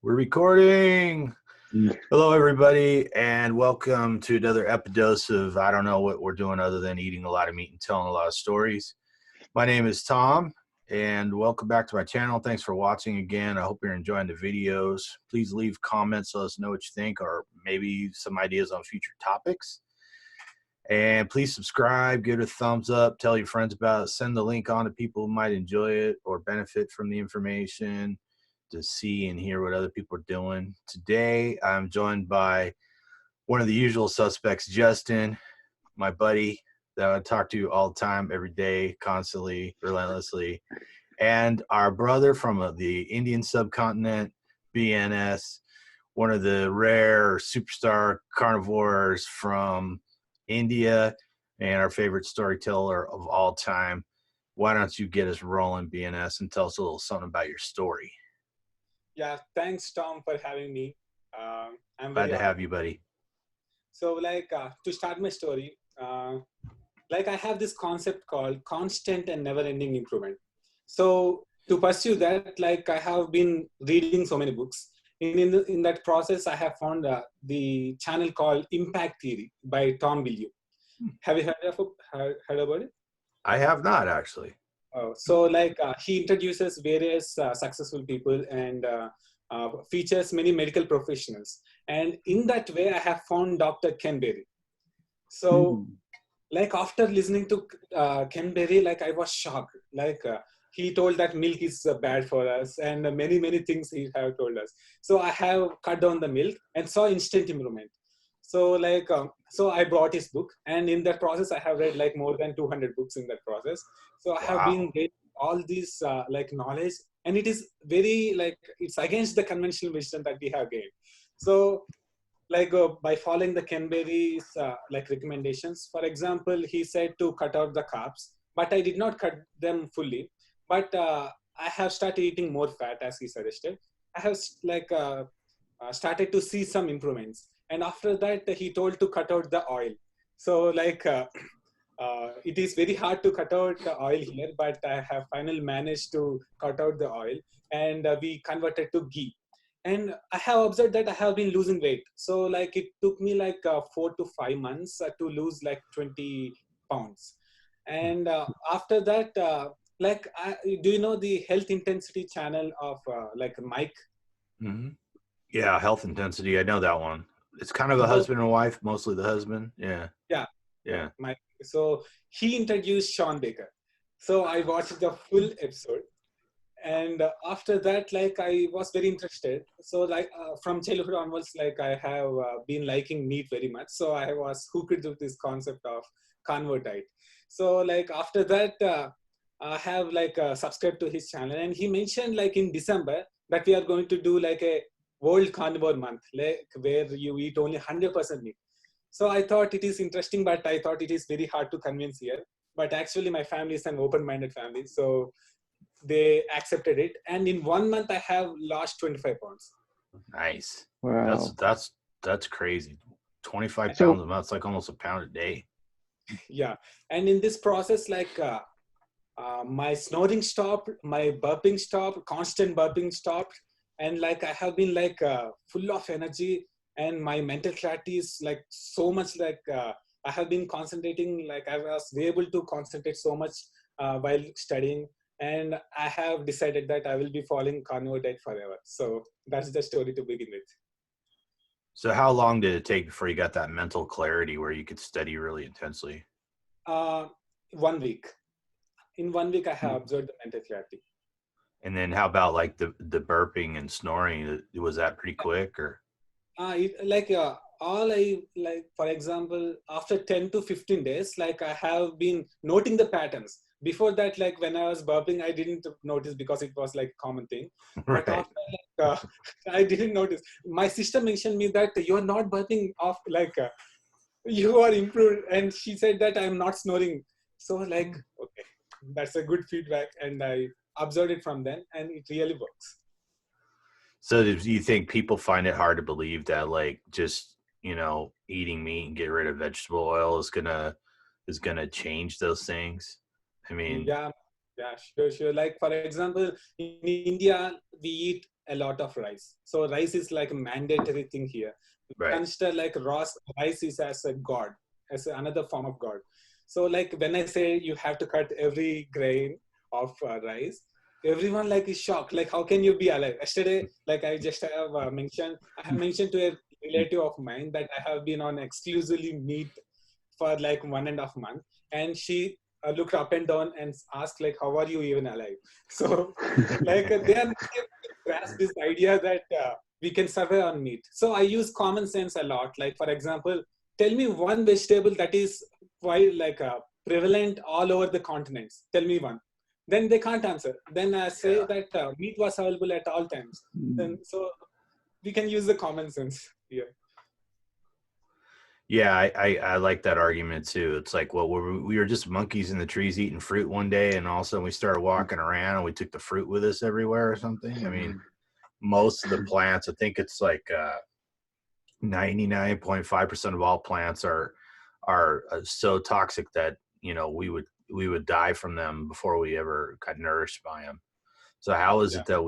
We're recording. Hello, everybody, and welcome to another Epidose of I don't know what we're doing other than eating a lot of meat and telling a lot of stories. My name is Tom, and welcome back to my channel. Thanks for watching again. I hope you're enjoying the videos. Please leave comments, let us know what you think, or maybe some ideas on future topics. And please subscribe, give it a thumbs up, tell your friends about it, send the link on to people who might enjoy it or benefit from the information, to see and hear what other people are doing. Today, I'm joined by one of the usual suspects, Justin, my buddy that I talk to all the time, every day, constantly, relentlessly, and our brother from the Indian subcontinent, B.N.S, one of the rare superstar carnivores from India and our favorite storyteller of all time. Why don't you get us rolling, B.N.S, and tell us a little something about your story? Yeah, thanks, Tom, for having me. I'm Glad very to honored. have you, buddy. So, to start my story, I have this concept called constant and never-ending improvement. So, to pursue that, I have been reading so many books. In that process, I have found the channel called Impact Theory by Tom Bilyeu. Have you heard about it? I have not, actually. He introduces various successful people and features many medical professionals. And in that way, I have found Dr. Ken Berry. So, after listening to Ken Berry, I was shocked. He told that milk is bad for us, and many things he have told us. So I have cut down the milk and saw instant improvement. So I brought his book, and in that process, I have read more than 200 books in that process. So I have been getting all this knowledge, and it is very it's against the conventional wisdom that we have gained. So by following the Ken Berry's recommendations, for example, he said to cut out the carbs, but I did not cut them fully. But I have started eating more fat as he suggested. I have started to see some improvements. And after that, he told to cut out the oil. So it is very hard to cut out the oil here, but I have finally managed to cut out the oil, and we converted to ghee. And I have observed that I have been losing weight. So it took me 4 to 5 months to lose 20 pounds. And after that, do you know the health intensity channel of Mike? Mm-hmm. Yeah, health intensity. I know that one. It's kind of a husband and wife, mostly the husband. Yeah. Mike. So he introduced Sean Baker. So I watched the full episode. And after that, I was very interested. So from childhood onwards, I have been liking meat very much. So I was hooked with this concept of carnivore diet. So after that, I have subscribed to his channel, and he mentioned in December that we are going to do a World Carnivore Month, where you eat only 100% meat. So I thought it is interesting, but I thought it is very hard to convince here. But actually, my family is an open-minded family, so they accepted it. And in 1 month, I have lost 25 pounds. Nice. Wow. That's crazy. 25 pounds a month. It's like almost a pound a day. Yeah. And in this process, my snoring stopped, my burping stopped, constant burping stopped. And I have been full of energy, and my mental clarity is so much I have been concentrating, I was able to concentrate so much while studying. And I have decided that I will be following carnivore diet forever. So that's the story to begin with. So how long did it take before you got that mental clarity where you could study really intensely? 1 week. In 1 week, I have observed the mental clarity. And then how about the burping and snoring? Was that pretty quick or? For example, after 10 to 15 days, I have been noting the patterns. Before that, when I was burping, I didn't notice because it was a common thing. Right. But after I didn't notice. My sister mentioned me that you are not burping off, you are improved. And she said that I am not snoring. So okay, that's a good feedback. And I observed it from then, and it really works. So do you think people find it hard to believe that just, eating meat and get rid of vegetable oil is gonna change those things? I mean, yeah, Yeah, sure, sure. Like for example, in India, we eat a lot of rice. So rice is like a mandatory thing here. We Right. consider like rice is as a god, as another form of god. So like when I say you have to cut every grain of rice, everyone like is shocked. Like how can you be alive? Yesterday, like I have mentioned to a relative of mine that I have been on exclusively meat for like 1.5 months, and she looked up and down and asked like, how are you even alive? So like they are not able to grasp this idea that we can survive on meat. So I use common sense a lot. Like for example, tell me one vegetable that is quite like prevalent all over the continents. Tell me one. Then they can't answer. Then I say Yeah. that meat was available at all times. Then so we can use the common sense here. Yeah, I like that argument too. It's like, well, we were just monkeys in the trees eating fruit one day, and all of a sudden we started walking around and we took the fruit with us everywhere or something. I mean, most of the plants, I think it's like 99.5% of all plants are so toxic that, you know, we would die from them before we ever got nourished by them. So how is Yeah. it that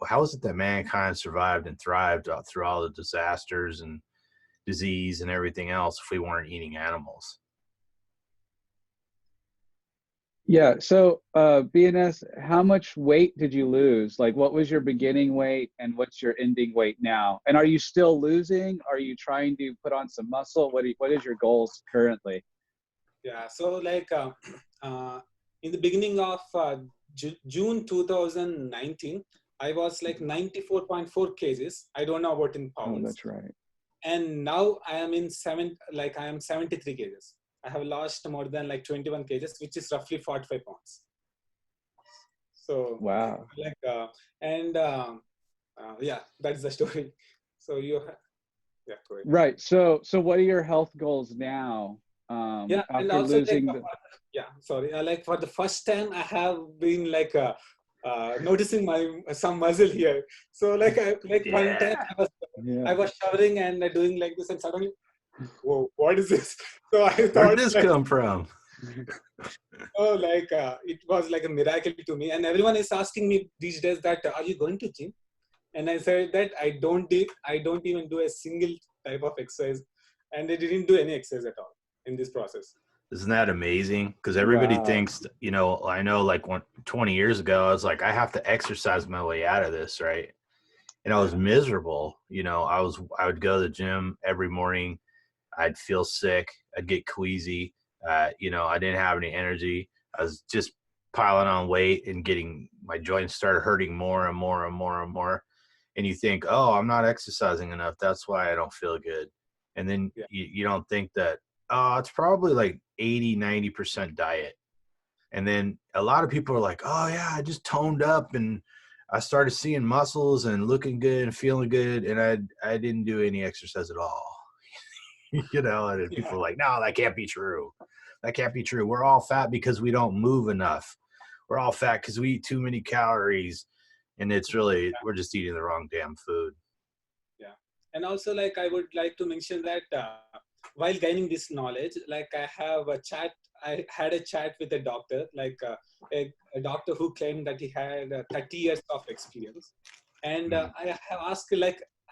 how is it that mankind survived and thrived through all the disasters and disease and everything else if we weren't eating animals? Yeah. So, B.N.S, how much weight did you lose? Like, what was your beginning weight and what's your ending weight now? And are you still losing? Are you trying to put on some muscle? What is your goals currently? Yeah. So like in the beginning of June 2019, I was like 94.4 kgs. I don't know about in Oh, pounds. that's right. And now I am I am 73 kgs. I have lost more than like 21 kgs, which is roughly 45 pounds. So Wow. like and yeah, that's the story. So yeah, go ahead. Right. So what are your health goals now? Yeah, and After also like losing the, yeah, sorry, like for the first time I have been like noticing my some muscle here. So like like one time Yeah. I was showering and doing like this, and suddenly, whoa, what is this? So I Where thought did this like, come from? oh, like it was like a miracle to me. And everyone is asking me these days that are you going to gym? And I said that I don't even do a single type of exercise, and I didn't do any exercise at all in this process. Isn't that amazing? Because everybody wow. thinks, you know, I know like 20 years ago, I was like, I have to exercise my way out of this, right? And I was Yeah, miserable. You know, I would go to the gym every morning. I'd feel sick. I'd get queasy. You know, I didn't have any energy. I was just piling on weight and getting my joints started hurting more and more and more and more. And you think, oh, I'm not exercising enough. That's why I don't feel good. And then yeah, you don't think that, oh, it's probably like 80-90% diet. And then a lot of people are like, oh, yeah, I just toned up and I started seeing muscles and looking good and feeling good. And I didn't do any exercise at all. You know, and then yeah, people are like, no, that can't be true. That can't be true. We're all fat because we don't move enough. We're all fat because we eat too many calories. And it's really, we're just eating the wrong damn food. yeah. And also, like I would like to mention that while gaining this knowledge, like I had a chat with a doctor, like a doctor who claimed that he had 30 years of experience, and Mm. I have asked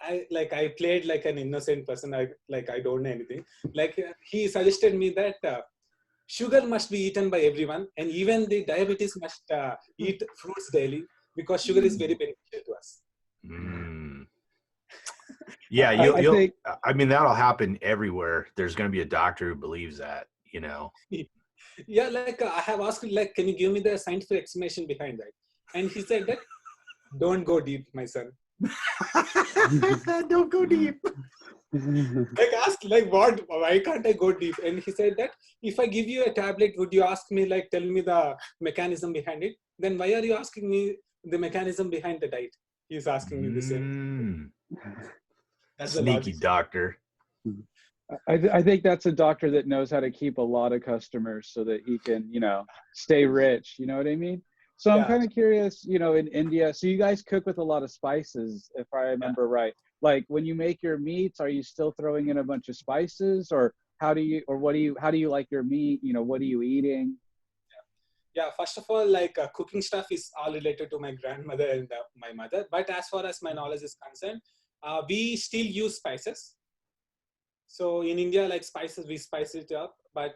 I played like an innocent person. I don't know anything. Like he suggested me that sugar must be eaten by everyone, and even the diabetes must eat fruits daily because sugar is very beneficial to us. Mm. Yeah, I think, I mean, that'll happen everywhere. There's going to be a doctor who believes that, you know. Yeah, like I have asked, like, can you give me the scientific explanation behind that? And he said that, don't go deep, my son. Don't go deep. Like, ask, like, what? Why can't I go deep? And he said that if I give you a tablet, would you ask me, like, tell me the mechanism behind it? Then why are you asking me the mechanism behind the diet? He's asking me the same. Mm. That's the Sneaky logic. doctor. I think that's a doctor that knows how to keep a lot of customers so that he can, you know, stay rich. You know what I mean? So I'm Yeah, kind of curious, you know, in India, so you guys cook with a lot of spices, if I yeah. remember right. Like when you make your meats, are you still throwing in a bunch of spices, or how do you like your meat? You know, what are you eating? Yeah, first of all, like cooking stuff is all related to my grandmother and my mother. But as far as my knowledge is concerned, we still use spices. So in India, like spices, we spice it up. But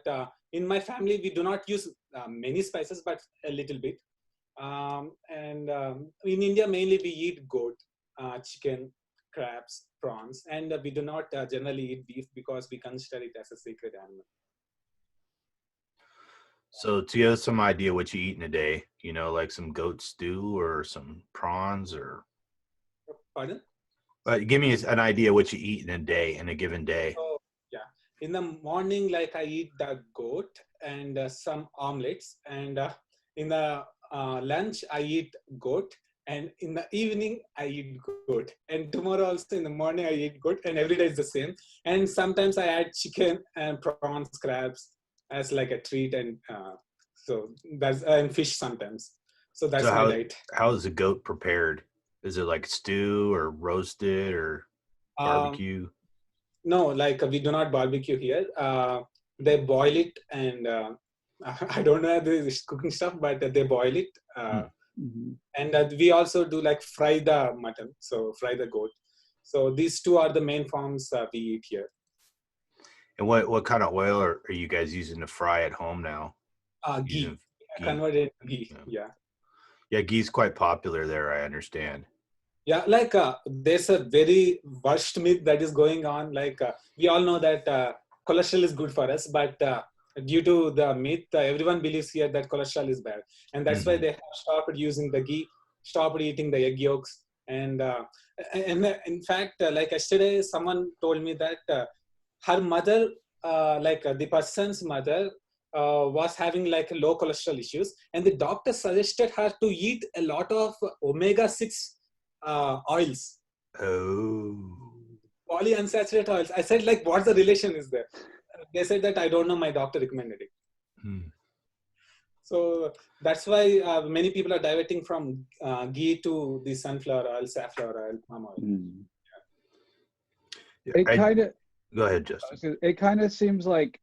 in my family, we do not use many spices, but a little bit. In India, mainly we eat goat, chicken, crabs, prawns, and we do not generally eat beef because we consider it as a sacred animal. So to give us some idea what you eat in a day, like some goat stew or some prawns or Pardon? give me an idea what you eat in a day, in a given day. So, yeah, in the morning, like I eat the goat and some omelets, and in the lunch I eat goat, and in the evening I eat goat, and tomorrow also in the morning I eat goat, and every day is the same. And sometimes I add chicken and prawns, crabs as like a treat, and so that's and fish sometimes. So So that's my diet. how is the goat prepared? Is it like stew or roasted or Um, barbecue? No, like we do not barbecue here. They boil it, and I don't know the cooking stuff, but they boil it. Hmm. And we also do like fry the mutton, so fry the goat. So these two are the main forms we eat here. And what kind of oil are you guys using to fry at home now? Ghee, Using ghee. converted ghee. Yeah. Yeah. Yeah, ghee's quite popular there, I understand. Yeah, like there's a very worst myth that is going on. Like we all know that cholesterol is good for us, but due to the myth, everyone believes here that cholesterol is bad, and that's why Hmm. they have stopped using the ghee, stopped eating the egg yolks, and in fact, like yesterday, someone told me that her mother, the person's mother, was having like low cholesterol issues, and the doctor suggested her to eat a lot of omega-6 oils, Oh. polyunsaturated oils. I said, like, what's the relation is there? They said that I don't know. My doctor recommended it. Hmm. So that's why many people are diverting from ghee to the sunflower oil, safflower oil, palm oil. Mm. Yeah, It kind of go ahead, Justin. it kind of seems like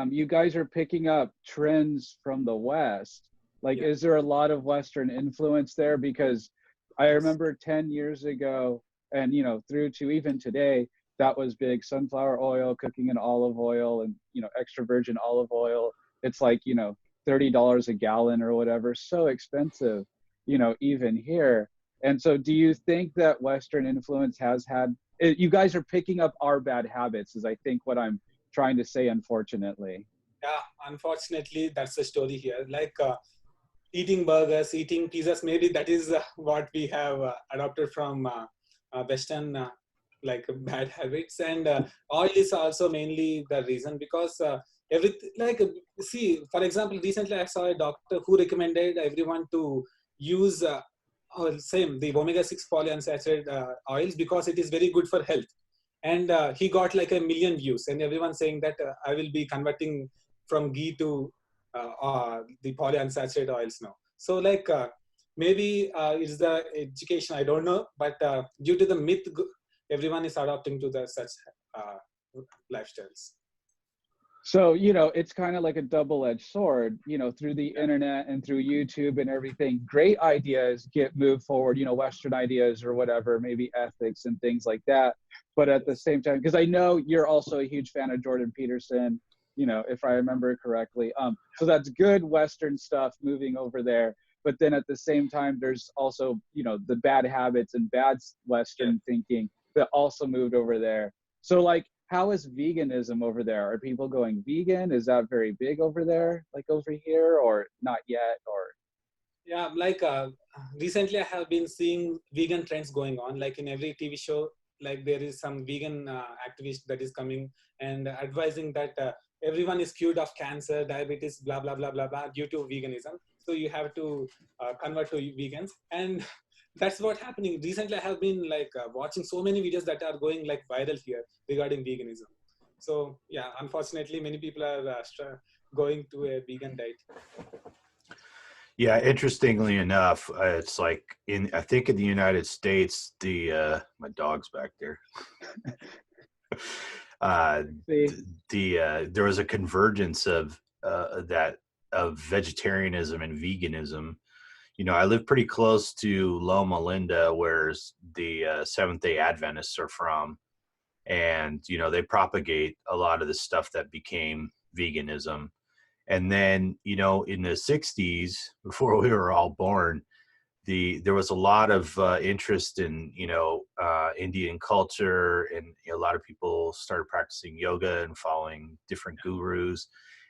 you guys are picking up trends from the West. Like, Yeah. is there a lot of Western influence there? Because I Yes. remember 10 years ago, and through to even today, that was big. Sunflower oil, cooking in olive oil, and extra virgin olive oil. It's like $30 a gallon or whatever. So expensive, even here. And so, do you think that Western influence has had? You guys are picking up our bad habits, is I think what I'm trying to say, unfortunately. Yeah, unfortunately, that's the story here. Like eating burgers, eating pizzas, maybe that is what we have adopted from Western like bad habits. And oil is also mainly the reason because everything, like, see, for example, recently I saw a doctor who recommended everyone to use the omega-6 polyunsaturated oils because it is very good for health. And he got like 1 million views, and everyone saying that I will be converting from ghee to the polyunsaturated oils now. So like maybe it's the education, I don't know, but due to the myth, everyone is adopting to the such uh, lifestyles. So, it's kind of like a double-edged sword, through the internet and through YouTube and everything. Great ideas get moved forward, Western ideas or whatever, maybe ethics and things like that. But at the same time, because I know you're also a huge fan of Jordan Peterson, if I remember correctly. So that's good Western stuff moving over there. But then at the same time, there's also, the bad habits and bad Western thinking that also moved over there. So like, how is veganism over there? Are people going vegan? Is that very big over there, like over here, or not yet? Or Yeah, like recently I have been seeing vegan trends going on. Like in every TV show, like there is some vegan activist that is coming and advising that everyone is cured of cancer, diabetes, blah blah blah blah blah, due to veganism. So you have to convert to vegans, and that's what happening. Recently, I have been like watching so many videos that are going like viral here regarding veganism. So yeah, unfortunately, many people are going to a vegan diet. Yeah, interestingly enough, it's like I think in the United States, my dog's back there. see, There was a convergence of that vegetarianism and veganism. You know, I live pretty close to Loma Linda, where the Seventh-day Adventists are from. And, you know, they propagate a lot of the stuff that became veganism. And then, you know, in the 60s, before we were all born, there was a lot of interest in, you know, Indian culture, and a lot of people started practicing yoga and following different gurus.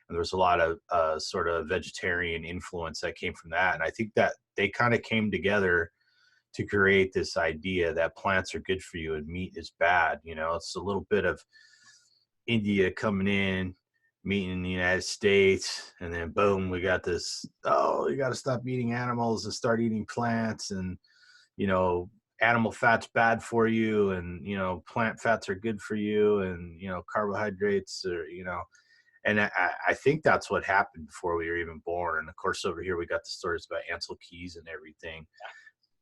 And there was a lot of sort of vegetarian influence that came from that. And I think that they kind of came together to create this idea that plants are good for you and meat is bad. You know, it's a little bit of India coming in, meat in the United States, and then boom, we got this, oh, you got to stop eating animals and start eating plants, and, you know, animal fat's bad for you, and, you know, plant fats are good for you, and, you know, carbohydrates are, you know, and I think that's what happened before we were even born. And of course, over here, we got the stories about Ansel Keys and everything.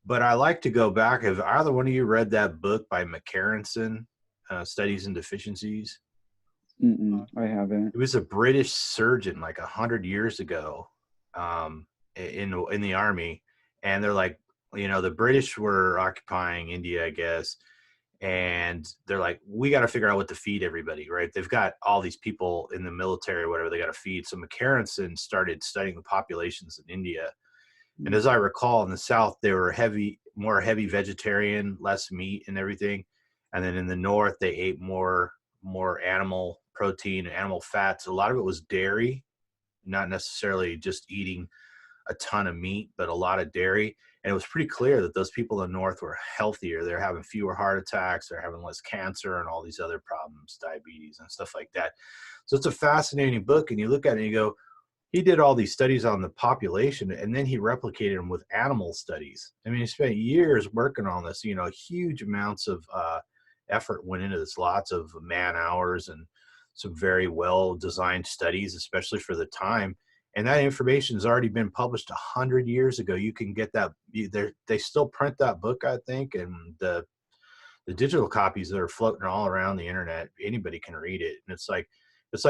But I like to go back. Have either one of you read that book by McCarranson, Studies in Deficiencies? I haven't. It was a British surgeon like 100 years ago, in the army. And they're like, you know, the British were occupying India, I guess. And they're like, we got to figure out what to feed everybody, right? They've got all these people in the military or whatever they got to feed. So McCarranson started studying the populations in India. And as I recall, in the South, they were more heavy vegetarian, less meat and everything. And then in the North, they ate more animal protein, animal fats. A lot of it was dairy, not necessarily just eating a ton of meat, but a lot of dairy. And it was pretty clear that those people in the North were healthier. They're having fewer heart attacks. They're having less cancer and all these other problems, diabetes and stuff like that. So it's a fascinating book. And you look at it and you go, he did all these studies on the population, and then he replicated them with animal studies. I mean, he spent years working on this, you know, huge amounts of effort went into this, lots of man hours and some very well designed studies, especially for the time. And that information has already been published 100 years ago. You can get that. They still print that book, I think, and the digital copies that are floating all around the internet, anybody can read it. And it's like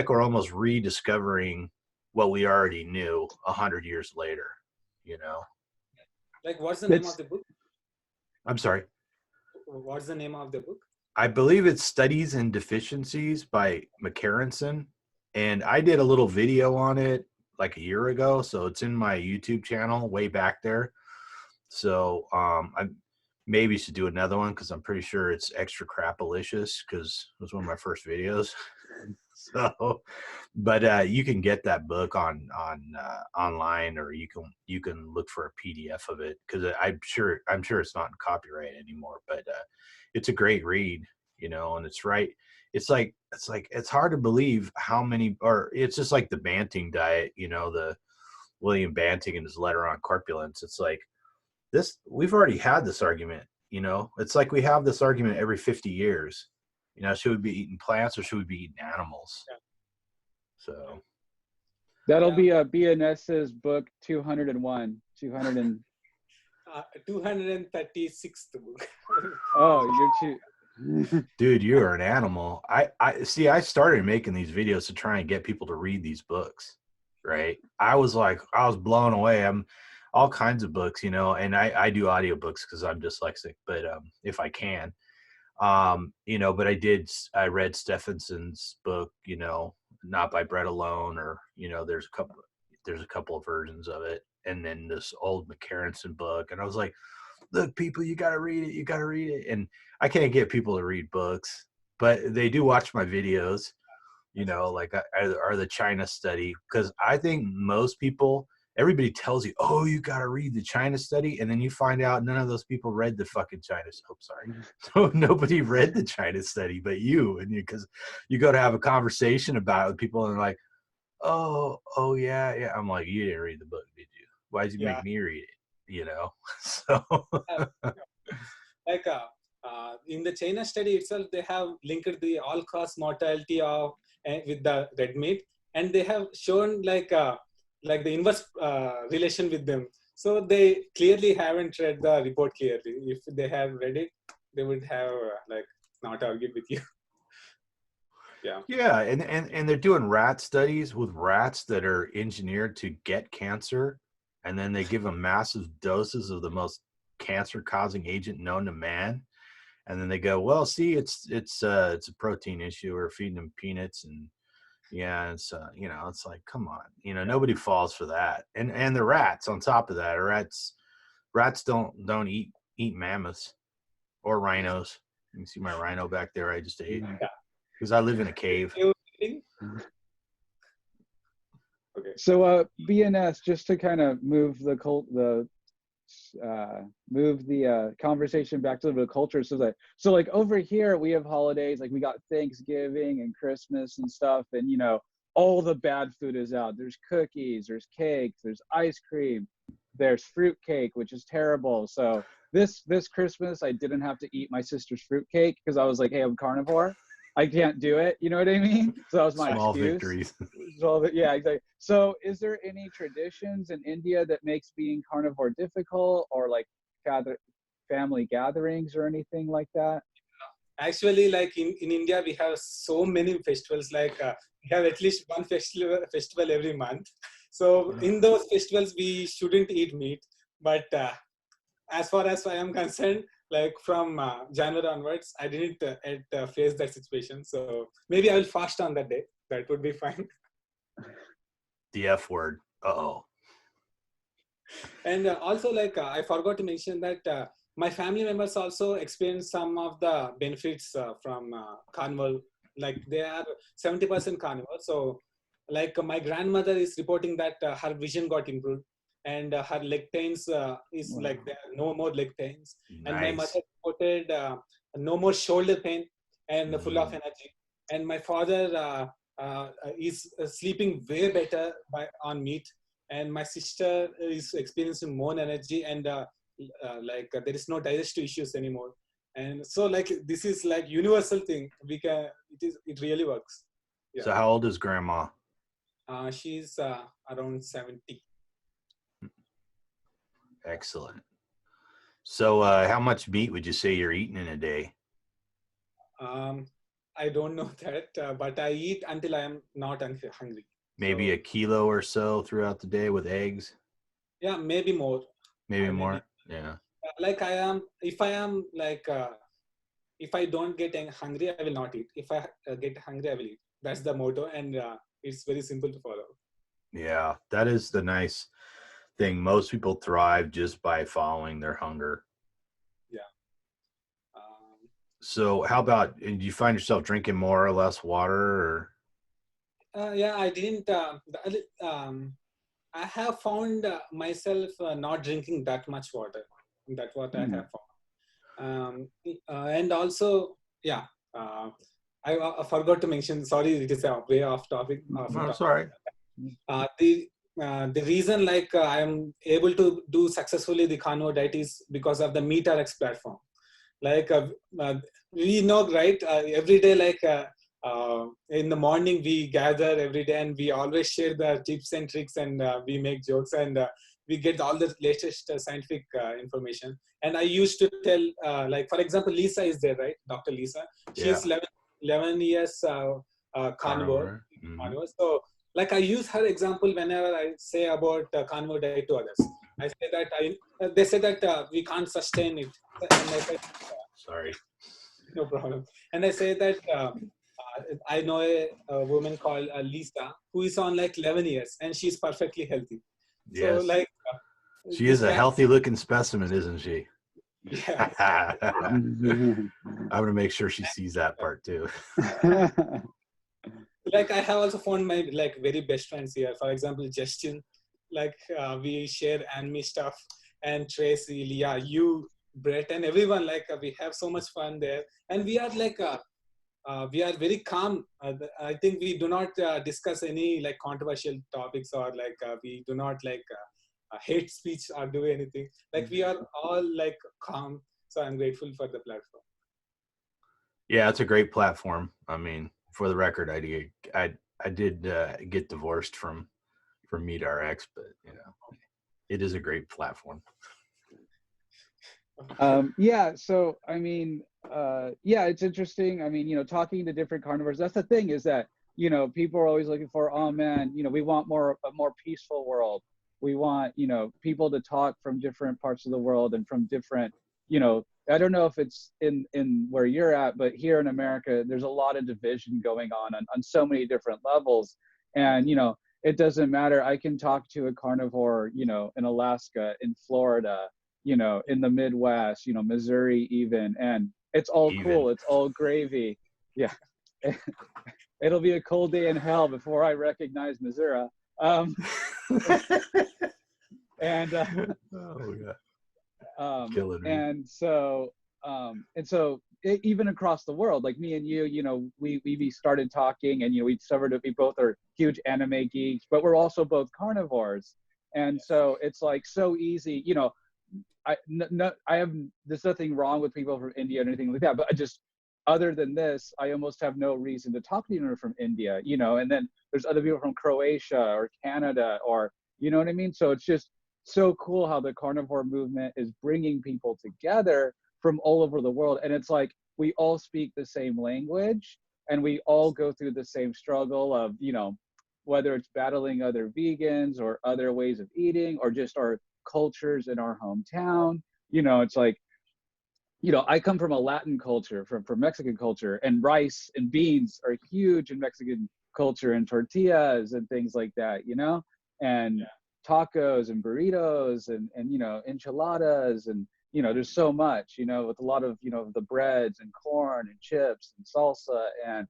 we're almost rediscovering what we already knew 100 years later, you know? Like, what's the name of the book? I'm sorry. What's the name of the book? I believe it's Studies in Deficiencies by McCarranson. And I did a little video on it like a year ago. So it's in my YouTube channel way back there. So I maybe should do another one, because I'm pretty sure it's extra crapalicious, because it was one of my first videos. So, but you can get that book on online, or you can look for a PDF of it, because I'm sure it's not in copyright anymore. But it's a great read, you know. And it's right. It's hard to believe how many, or it's just like the Banting diet, you know, the William Banting in his letter on corpulence. It's like this. We've already had this argument, you know. It's like we have this argument every 50 years. You know, should we be eating plants or should we be eating animals? Yeah. So that'll be a B.N.S's book 201, 236th book. Oh, you're too. Dude, you are an animal. I see. I started making these videos to try and get people to read these books, right? I was blown away. I'm all kinds of books, you know, and I do audiobooks because I'm dyslexic, but if I can. You know, but I read Stephenson's book, you know, Not by Bread Alone, or, you know, there's a couple of versions of it. And then this old McCarranson book. And I was like, look, people, you got to read it. You got to read it. And I can't get people to read books, but they do watch my videos, you know, like or the China study. Because I think most people, everybody tells you, oh, you got to read the China study. And then you find out none of those people read the fucking China. Oh, sorry. So nobody read the China study but you. And because you go to have a conversation about it with people and they're like, oh, yeah. I'm like, you didn't read the book, did you? Why did you make me read it? You know? So. Like in the China study itself, they have linked the all-cause mortality of with the red meat. And they have shown like the inverse relation with them. So they clearly haven't read the report clearly. If they have read it, they would have like not argued with you. Yeah, and they're doing rat studies with rats that are engineered to get cancer, and then they give them massive doses of the most cancer-causing agent known to man, and then they go, well, see, it's a protein issue. We're feeding them peanuts, and yeah, it's it's like, come on, nobody falls for that, and the rats on top of that, rats don't eat mammoths or rhinos. You can see my rhino back there. I just ate because I live in a cave. Okay. So B.N.S, just to kind of move the conversation back to the culture. So like over here we have holidays, like we got Thanksgiving and Christmas and stuff, and all the bad food is out. There's cookies, there's cakes, there's ice cream, there's fruit cake, which is terrible. So this Christmas I didn't have to eat my sister's fruit cake because I was like, hey, I'm carnivore, I can't do it, you know what I mean? So that was my Small excuse. victories. So yeah, exactly. So is there any traditions in India that makes being carnivore difficult, or like family gatherings or anything like that? Actually, like in India, we have so many festivals. Like we have at least one festival every month. So in those festivals, we shouldn't eat meat. But as far as I am concerned, like from January onwards, I didn't face that situation. So maybe I will fast on that day. That would be fine. The F word. Uh-oh. And also, like I forgot to mention that my family members also experience some of the benefits from carnivore. Like they are 70% carnivore. So like my grandmother is reporting that her vision got improved, and her leg pains is like there are no more leg pains. Nice. And my mother reported no more shoulder pain and full of energy. And my father is sleeping way better on meat. And my sister is experiencing more energy, and there is no digestive issues anymore. And so like this is like universal thing. It really works. Yeah. So how old is grandma? She's around 70. Excellent. So how much meat would you say you're eating in a day? I don't know that, but I eat until I am not hungry. Maybe so, a kilo or so throughout the day with eggs? Yeah, maybe more. Maybe more. Yeah. Like if I don't get hungry, I will not eat. If I get hungry, I will eat. That's the motto, and it's very simple to follow. Yeah, that is the nice thing. Most people thrive just by following their hunger. Yeah. So how about, do you find yourself drinking more or less water? Or? Yeah, I didn't. I have found myself not drinking that much water. That's what I have found. And also, yeah, I forgot to mention. Sorry, it is way off topic. No, sorry. The reason like I am able to do successfully the carnivore diet is because of the MeatRx platform. Like we know, right? Every day, like in the morning, we gather every day, and we always share the tips and tricks, and we make jokes, and we get all the latest scientific information. And I used to tell, like for example, Lisa is there, right? Dr. Lisa. She's 11 years carnivore. Mm-hmm. So like I use her example whenever I say about carnivore diet to others. I say that they say that we can't sustain it, and I said, sorry, no problem. And I say that I know a woman called Lisa who is on like 11 years, and she's perfectly healthy. Yes. So like she is a healthy looking specimen, isn't she? Yeah. I'm gonna make sure she sees that part too. Like I have also found my like very best friends here. For example, Justin, like we share anime stuff, and Tracy, Leah, you, Brett, and everyone. Like we have so much fun there, and we are like we are very calm. I think we do not discuss any like controversial topics, or like we do not like hate speech or do anything. Like we are all like calm. So I'm grateful for the platform. Yeah, it's a great platform. I mean, for the record, I did get divorced from MeatRx, but it is a great platform. Yeah, so I mean, yeah, it's interesting. I mean, talking to different carnivores, that's the thing, is that, people are always looking for, oh man, we want a more peaceful world. We want, people to talk from different parts of the world and from different, I don't know if it's in where you're at, but here in America, there's a lot of division going on so many different levels. And, it doesn't matter. I can talk to a carnivore, in Alaska, in Florida, in the Midwest, Missouri even, and it's all cool. It's all gravy. Yeah. It'll be a cold day in hell before I recognize Missouri. And oh yeah. And so even across the world, like me and you, we started talking, and we discovered that we both are huge anime geeks, but we're also both carnivores. And so it's like so easy, there's nothing wrong with people from India or anything like that, but other than this, I almost have no reason to talk to anyone from India, and then there's other people from Croatia or Canada, or, you know what I mean? So it's just so cool how the carnivore movement is bringing people together from all over the world. And it's like, we all speak the same language, and we all go through the same struggle of, whether it's battling other vegans or other ways of eating, or just our cultures in our hometown. It's like, I come from a Latin culture, from Mexican culture, and rice and beans are huge in Mexican culture, and tortillas and things like that, and tacos and burritos and enchiladas, and there's so much, with a lot of the breads and corn and chips and salsa, and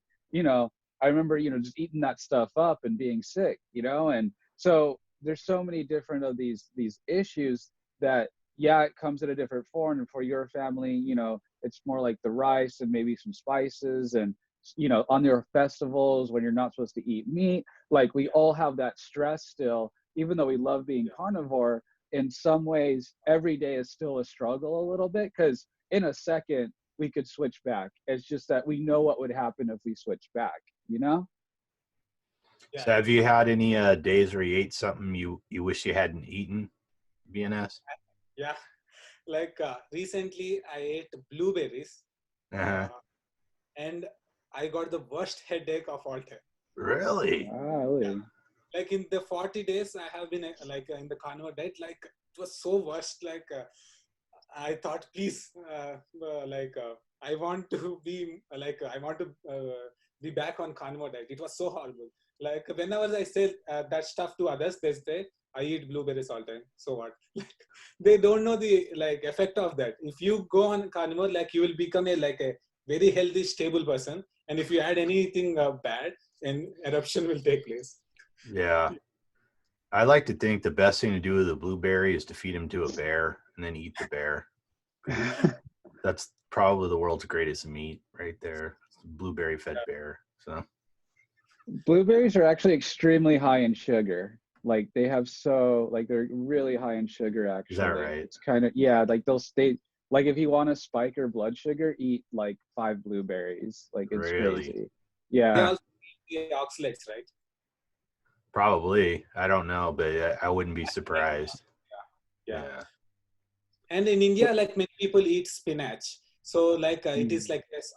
I remember just eating that stuff up and being sick, and so there's so many different of these issues that, yeah, it comes in a different form. And for your family, it's more like the rice and maybe some spices, and on your festivals when you're not supposed to eat meat, like we all have that stress still, even though we love being carnivore. In some ways, every day is still a struggle a little bit, because in a second we could switch back. It's just that we know what would happen if we switch back, So have you had any days where you ate something you wish you hadn't eaten, B.N.S.? Yeah, like recently I ate blueberries, and I got the worst headache of all time. Really? Yeah. Like in the 40 days I have been in the carnivore diet, like it was so worst. Like I thought, please, I want to be be back on carnivore diet. It was so horrible. Like whenever I say that stuff to others, they say I eat blueberries all the time. So what? Like they don't know the effect of that. If you go on carnivore, like you will become a very healthy, stable person. And if you add anything bad, an eruption will take place. Yeah. I like to think the best thing to do with a blueberry is to feed him to a bear and then eat the bear. That's probably the world's greatest meat right there. Blueberry fed bear. So blueberries are actually extremely high in sugar. Like they have they're really high in sugar, actually. Is that right? It's kind of, yeah, like they'll stay, like if you want to spike your blood sugar, eat like 5 blueberries. Like it's crazy. Yeah. They also eat the oxalates, right? Probably. I don't know, but I wouldn't be surprised. Yeah. And in India, like many people eat spinach. So it is like this,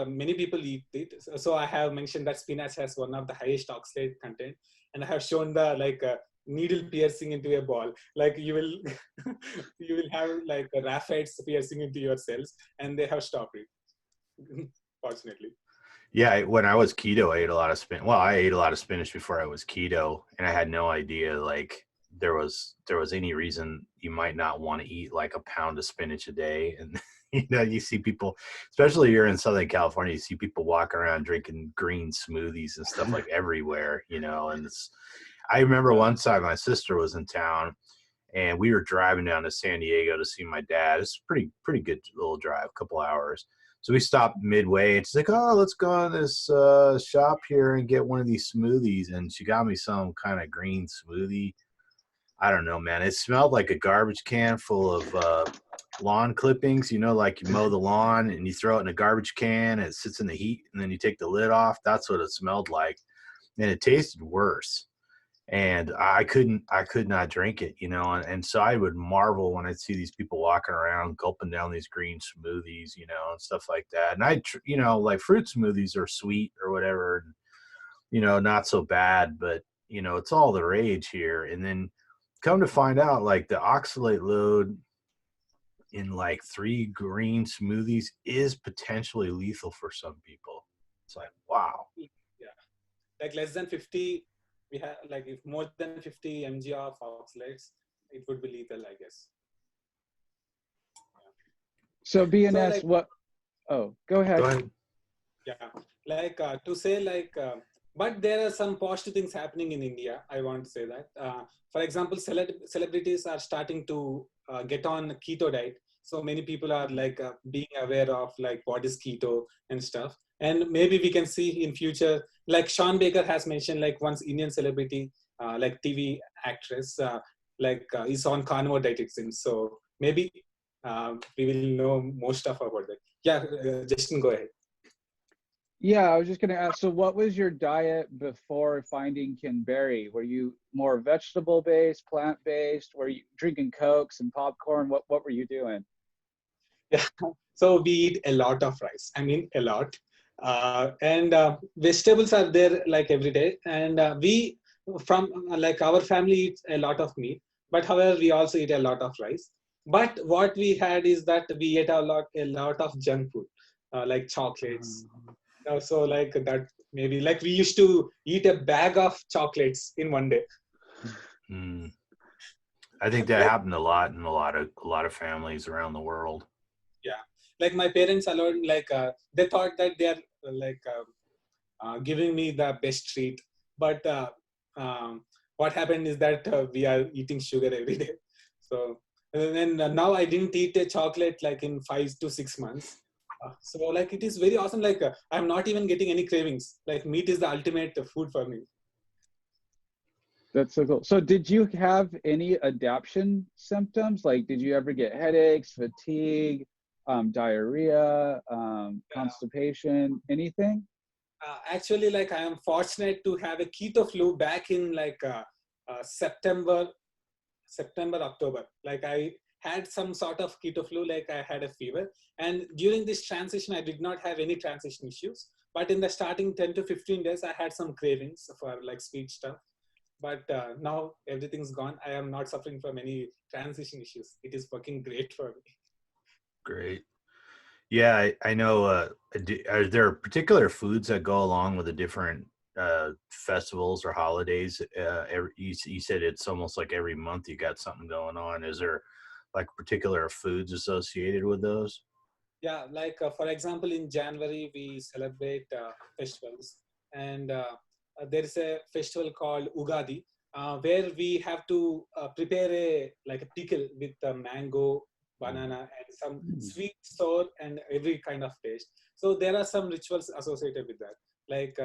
many people eat it. So I have mentioned that spinach has one of the highest oxalate content, and I have shown the needle piercing into a ball. Like you will you will have raphides piercing into your cells, and they have stopped it. Fortunately. Yeah, when I was keto, I ate a lot of spinach. Well, I ate a lot of spinach before I was keto, and I had no idea there was any reason you might not want to eat like a pound of spinach a day. And you see people, especially here in Southern California, you see people walking around drinking green smoothies and stuff like everywhere, and I remember one time my sister was in town and we were driving down to San Diego to see my dad. It's a pretty good little drive, a couple hours. So we stopped midway and she's like, oh, let's go in this shop here and get one of these smoothies. And she got me some kind of green smoothie. I don't know, man. It smelled like a garbage can full of lawn clippings, like you mow the lawn and you throw it in a garbage can and it sits in the heat and then you take the lid off. That's what it smelled like. And it tasted worse. and I could not drink it, you know, and so I would marvel when I'd see these people walking around gulping down these green smoothies, you know, and stuff like that. And you know, like fruit smoothies are sweet or whatever, and, you know, not so bad, but you know, it's all the rage here. And then come to find out, like the oxalate load in like 3 green smoothies is potentially lethal for some people. It's like, wow. Yeah, like less than 50, we have like if more than 50 mg of oxalates, it would be lethal, I guess. So So BNS, like, what? Oh, go ahead. Go ahead. yeah, like to say like, but there are some positive things happening in India. I want to say that, for example, celebrities are starting to get on keto diet. So many people are like being aware of like what is keto and stuff. And maybe we can see in future, like Sean Baker has mentioned, like once Indian celebrity, like TV actress, is on carnivore diet it seems. So maybe we will know more stuff about that. Yeah, Justin, go ahead. Yeah, I was just going to ask, so what was your diet before finding Canberry? Were you more vegetable-based, plant-based? Were you drinking Cokes and popcorn? What were you doing? Yeah. So we eat a lot of rice. I mean, a lot. And vegetables are there like every day. And we, from like our family eats a lot of meat. But however, we also eat a lot of rice. But what we had is that we ate a lot of junk food, like chocolates. So like that, maybe like we used to eat a bag of chocolates in one day. Mm. I think that Like, happened a lot in a lot of families around the world. yeah, like my parents alone, like they thought that they are giving me the best treat, but what happened is that we are eating sugar every day. So and then now I didn't eat a chocolate like in 5 to 6 months. So like it is very awesome. Like I'm not even getting any cravings. Like meat is the ultimate food for me. That's so cool. So did you have any adaptation symptoms? Like, did you ever get headaches, fatigue, diarrhea, constipation, anything? Actually, like I am fortunate to have a keto flu back in like September, October. Like I had some sort of keto flu, like I had a fever. And during this transition, I did not have any transition issues. But in the starting 10 to 15 days, I had some cravings for like sweet stuff. But now everything's gone. I am not suffering from any transition issues. It is working great for me. Great. Yeah, I know. Are there particular foods that go along with the different festivals or holidays? You said it's almost like every month you got something going on. Is there like particular foods associated with those? Yeah, like for example, in January we celebrate festivals, and there is a festival called Ugadi, where we have to prepare a like a pickle with mango, banana, and some sweet, sour, and every kind of taste. So there are some rituals associated with that. Like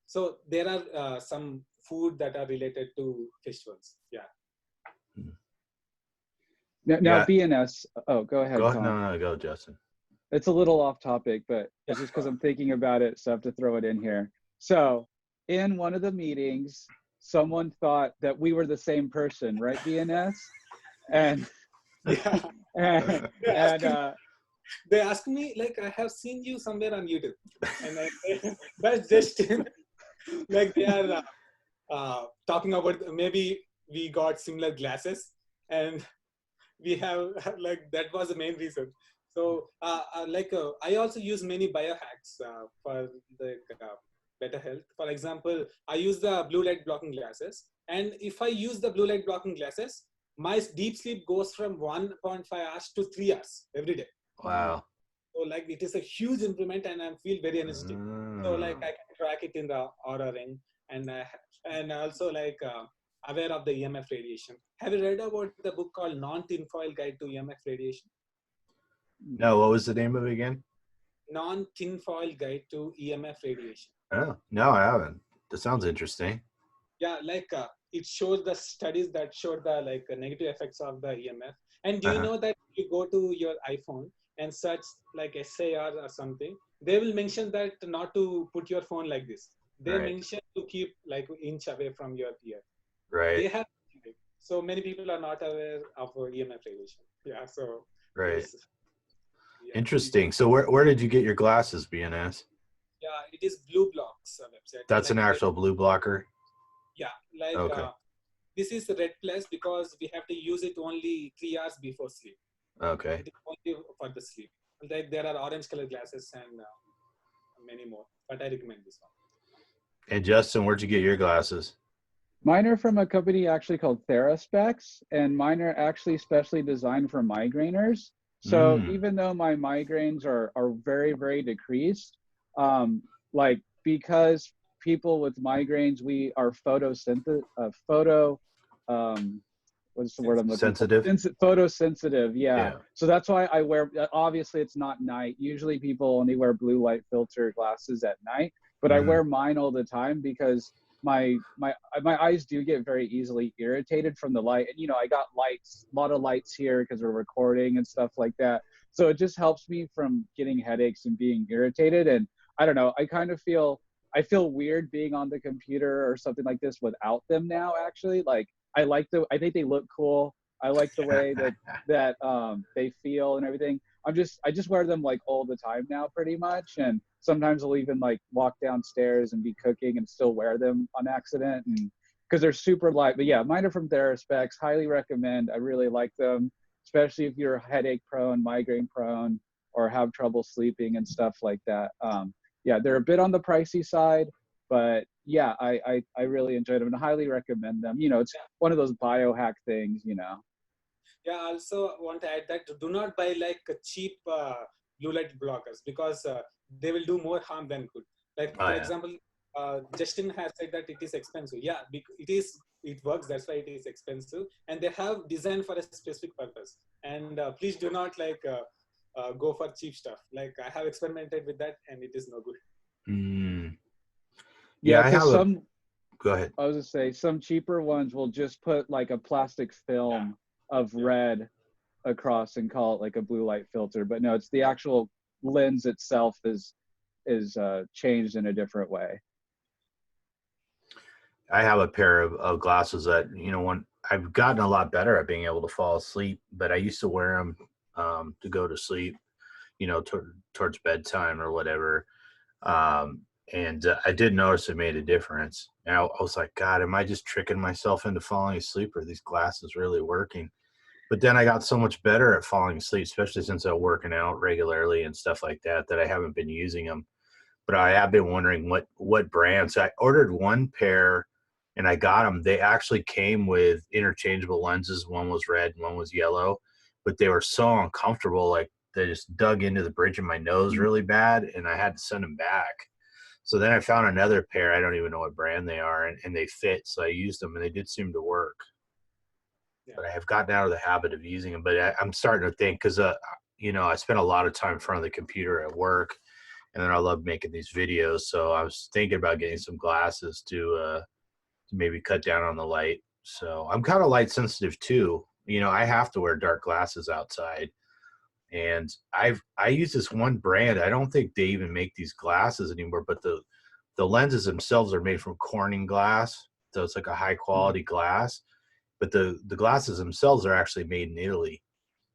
so, there are some food that are related to festivals. Yeah. Now Yeah. BNS, oh, go ahead, Go ahead. Tom. No, go, Justin. It's a little off topic, but Yeah. it's just because I'm thinking about it, so I have to throw it in here. So in one of the meetings, someone thought that we were the same person, right, BNS? And Yeah. and, and They ask me like I have seen you somewhere on YouTube, and that's just like they are talking about maybe we got similar glasses, and we have like that was the main reason. So I also use many biohacks for the better health. For example, I use the blue light blocking glasses, and if I use the blue light blocking glasses, my deep sleep goes from 1.5 hours to 3 hours every day. Wow. So like it is a huge improvement, and I feel very energetic. So like I can track it in the Aura ring, and also like aware of the EMF radiation. Have you read about the book called Non-Tinfoil Guide to EMF Radiation? No, what was the name of it again? Non-Tinfoil Guide to EMF Radiation. Oh, no, I haven't. That sounds interesting. Yeah, like it shows the studies that show the like negative effects of the EMF. And do you know that if you go to your iPhone and search like SAR or something, they will mention that not to put your phone like this. They mention to keep like inch away from your ear. Right. They have, so many people are not aware of EMF radiation. Yeah, so Right. yes, yeah, Interesting. So where did you get your glasses, BNS? yeah, it is Blue Blocks website. That's an Like red, actual blue blocker. yeah, like Okay. this is Red Plus because we have to use it only 3 hours before sleep. Okay. It is only for the sleep. Like there are orange color glasses and many more, but I recommend this one. And Justin, where'd you get your glasses? Mine are from a company actually called TheraSpecs, and mine are actually specially designed for migraineurs. So Mm. even though my migraines are very, very decreased, like because people with migraines, we are what's the word I'm looking for? Sensitive. Photosensitive, yeah. Yeah. So that's why I wear, obviously it's not night. Usually people only wear blue light filter glasses at night, but I Mm. wear mine all the time because my eyes do get very easily irritated from the light. And I got lights, a lot of lights here because we're recording and stuff like that. So it just helps me from getting headaches and being irritated. And I don't know, I feel weird being on the computer or something like this without them now, actually. Like I think they look cool. I like the way that they feel and everything. I just wear them like all the time now pretty much. And sometimes I'll even like walk downstairs and be cooking and still wear them on accident, and because they're super light. But yeah, mine are from TheraSpecs. Highly recommend. I really like them, especially if you're headache prone, migraine prone, or have trouble sleeping and stuff like that. Yeah, they're a bit on the pricey side, but yeah, I really enjoyed them and highly recommend them. It's one of those biohack things. Yeah, I also want to add that do not buy like cheap blue light blockers because they will do more harm than good. Like Oh for yeah. example, Justin has said that it is expensive. Yeah, it is. It works. That's why it is expensive, and they have designed for a specific purpose. And please do not go for cheap stuff. Like I have experimented with that, and it is no good. Mm. Yeah, Yeah, I because have a. Go ahead. I was gonna say some cheaper ones will just put like a plastic Yeah, film of yeah. red across and call it like a blue light filter. But no, it's the actual lens itself is changed in a different way. I have a pair of glasses that when I've gotten a lot better at being able to fall asleep, but I used to wear them to go to sleep, towards bedtime or whatever. And I did notice it made a difference. And I was like, God, am I just tricking myself into falling asleep? Or are these glasses really working? But then I got so much better at falling asleep, especially since I'm working out regularly and stuff like that, that I haven't been using them. But I have been wondering what brands. So I ordered one pair and I got them. They actually came with interchangeable lenses. One was red, one was yellow, but they were so uncomfortable. Like they just dug into the bridge of my nose really bad, and I had to send them back. So then I found another pair. I don't even know what brand they are, and they fit. So I used them, and they did seem to work. Yeah. But I have gotten out of the habit of using them. But I'm starting to think because, I spend a lot of time in front of the computer at work, and then I love making these videos. So I was thinking about getting some glasses to maybe cut down on the light. So I'm kind of light sensitive too. I have to wear dark glasses outside. And I use this one brand. I don't think they even make these glasses anymore, but the lenses themselves are made from Corning glass. So it's like a high quality glass, but the glasses themselves are actually made in Italy,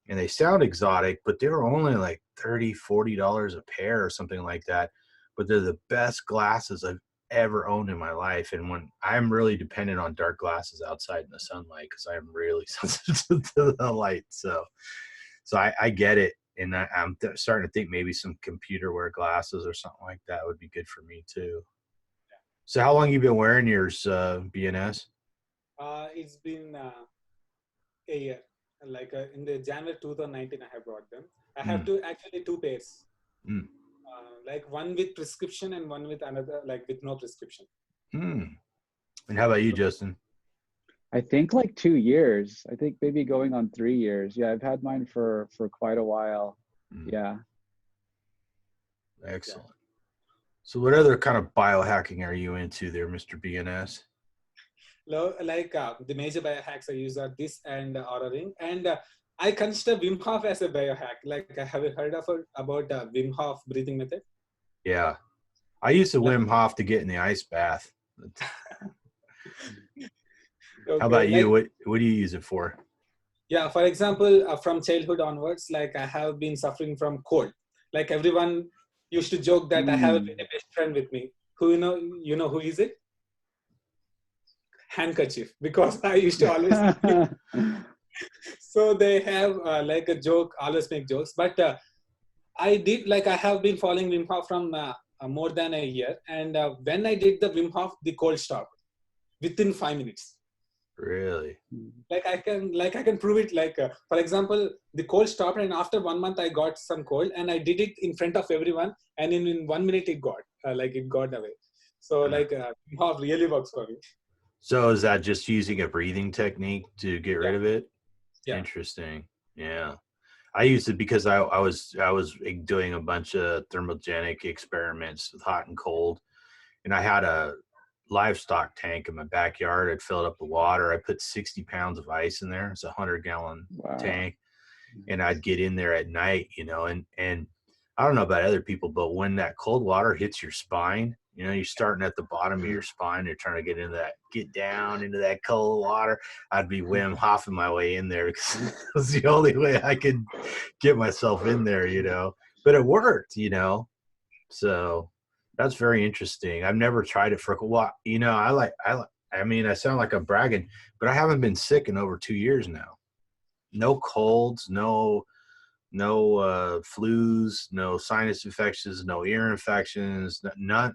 and they sound exotic, but they were only like $30-$40 a pair or something like that. But they're the best glasses I've ever owned in my life. And when I'm really dependent on dark glasses outside in the sunlight, because I'm really sensitive to the light. So I get it. And I'm starting to think maybe some computer wear glasses or something like that would be good for me too. So how long you been wearing yours, B.N.S.? It's been a year. Like in the January 2019, I have brought them. I have two pairs. Mm. Like one with prescription and one with another, like with no prescription. Mm. And how about you, Justin? I think like 2 years. I think maybe going on 3 years. Yeah, I've had mine for quite a while. Yeah. Excellent. Yeah. So what other kind of biohacking are you into there, Mr. B.N.S.? Like the major biohacks I use are this and Aura Ring. And I consider Wim Hof as a biohack. Like, have you heard about Wim Hof breathing method? Yeah. I used to Wim Hof to get in the ice bath. How Okay, about you? like What do you use it for? yeah, for example, from childhood onwards, like I have been suffering from cold. Like everyone used to joke that I have a Mm. very best friend with me. Who you know who is it? Handkerchief, because I used to always. So they have like a joke, always make jokes. But I did like I have been following Wim Hof from more than a year, and when I did the Wim Hof, the cold stopped within 5 minutes. Really? Like I can prove it. Like for example, the cold stopped, and after 1 month I got some cold, and I did it in front of everyone, and in 1 minute it got like it got away. So like Wim Hof really works for me. So is that just using a breathing technique to get Yeah, rid of it? yeah. Interesting. Yeah. I used it because I was doing a bunch of thermogenic experiments with hot and cold, and I had a livestock tank in my backyard. I'd filled up with water. I put 60 pounds of ice in there. It's a 100-gallon Wow. tank, and I'd get in there at night, and I don't know about other people, but when that cold water hits your spine, you're starting at the bottom of your spine. You're trying to get down into that cold water. I'd be Wim Hofing my way in there because it was the only way I could get myself in there. But it worked. So that's very interesting. I've never tried it for a while. I sound like I'm bragging, but I haven't been sick in over 2 years now. No colds, no flus, no sinus infections, no ear infections, no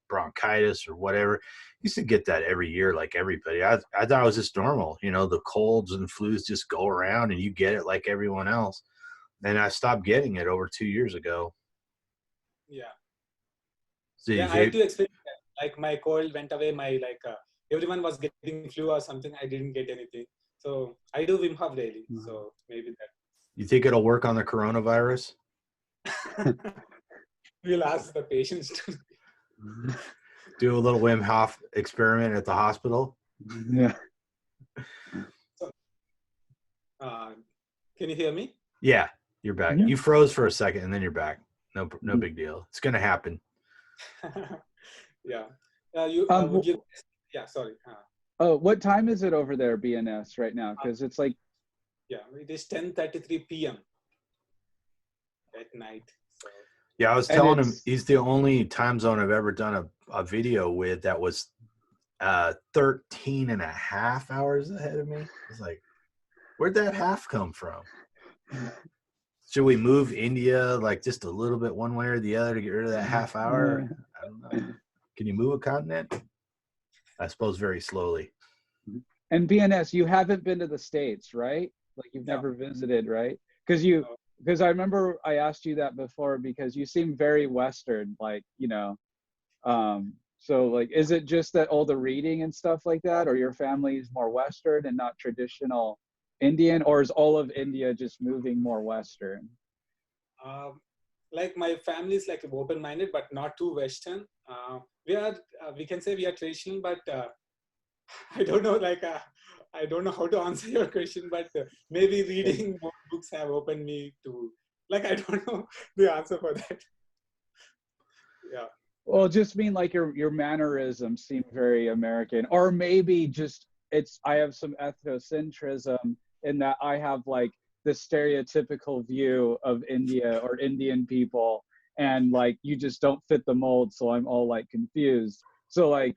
bronchitis or whatever. Used to get that every year, like everybody. I thought it was just normal. The colds and flus just go around, and you get it like everyone else. And I stopped getting it over 2 years ago. Yeah. So Yeah, I do experience that. Like my cold went away. My like everyone was getting flu or something. I didn't get anything. So I do Wim Hof daily. So maybe you think it'll work on the coronavirus? that. We'll ask the patients to. Do a little Wim Hof experiment at the hospital? Yeah. So, can you hear me? Yeah, you're back. Yeah. You froze for a second, and then you're back. No big deal. It's gonna happen. Yeah. You would you? Yeah. Sorry. Oh, what time is it over there, B.N.S. right now? Because it's like. Yeah, it is 10:33 p.m. at night. So. Yeah, I was telling him he's the only time zone I've ever done a video with that was 13 and a half hours ahead of me. I was like, where'd that half come from? Should we move India like just a little bit one way or the other to get rid of that half hour? I don't know. Can you move a continent? I suppose very slowly. And B.N.S., you haven't been to the States, right? Like you've never visited, right? Because I remember I asked you that before because you seem very Western, like, so like, is it just that all the reading and stuff like that, or your family is more Western and not traditional Indian, or is all of India just moving more Western? Like my family is like open-minded, but not too Western. We can say we are traditional, but I don't know, like, I don't know how to answer your question, but maybe reading more books have opened me to, like, I don't know the answer for that. Yeah. Well, just mean like your mannerisms seem very American, or maybe just I have some ethnocentrism in that I have like the stereotypical view of India or Indian people, and like you just don't fit the mold, so I'm all like confused. So like,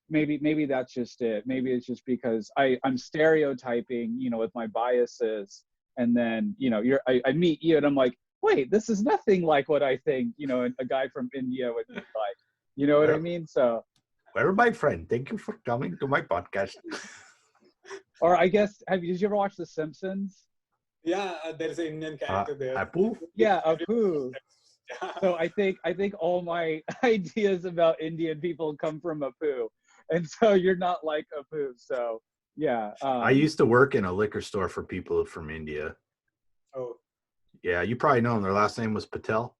maybe that's just it. Maybe it's just because I'm stereotyping, with my biases, and then I meet you and I'm like, wait, this is nothing like what I think, a guy from India would be like. You know what I mean? So, well, my friend, thank you for coming to my podcast. or I guess, did you ever watch The Simpsons? Yeah, there's an Indian character there. Apu? Yeah, Apu. So I think all my ideas about Indian people come from Apu, and so you're not like Apu. So yeah. I used to work in a liquor store for people from India. Oh. Yeah, you probably know them. Their last name was Patel.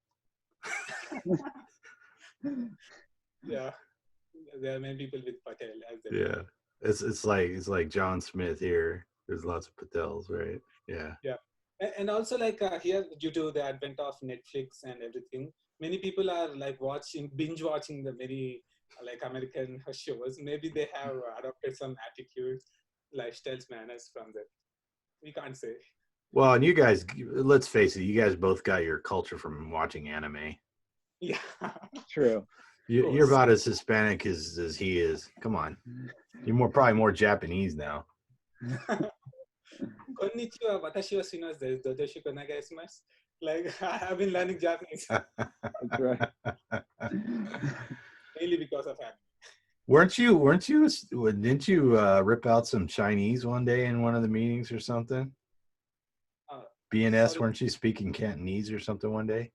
Yeah, there are many people with Patel. Yeah, it's like John Smith here. There's lots of Patels, right? Yeah. Yeah, and also like here, due to the advent of Netflix and everything, many people are like binge watching the very like American shows. Maybe they have adopted some attitude, lifestyles, manners from that. We can't say. Well, and you guys, let's face it, you guys both got your culture from watching anime. Yeah, True. You're about as Hispanic as he is. Come on, you're probably more Japanese now. Konnichiwa, watashi wa shimasu desu. Dodoshi konagaimasu. Like I have been learning Japanese That's right. mainly because of anime. Didn't you rip out some Chinese one day in one of the meetings or something? B.N.S, Sorry. weren't you speaking Cantonese or something one day?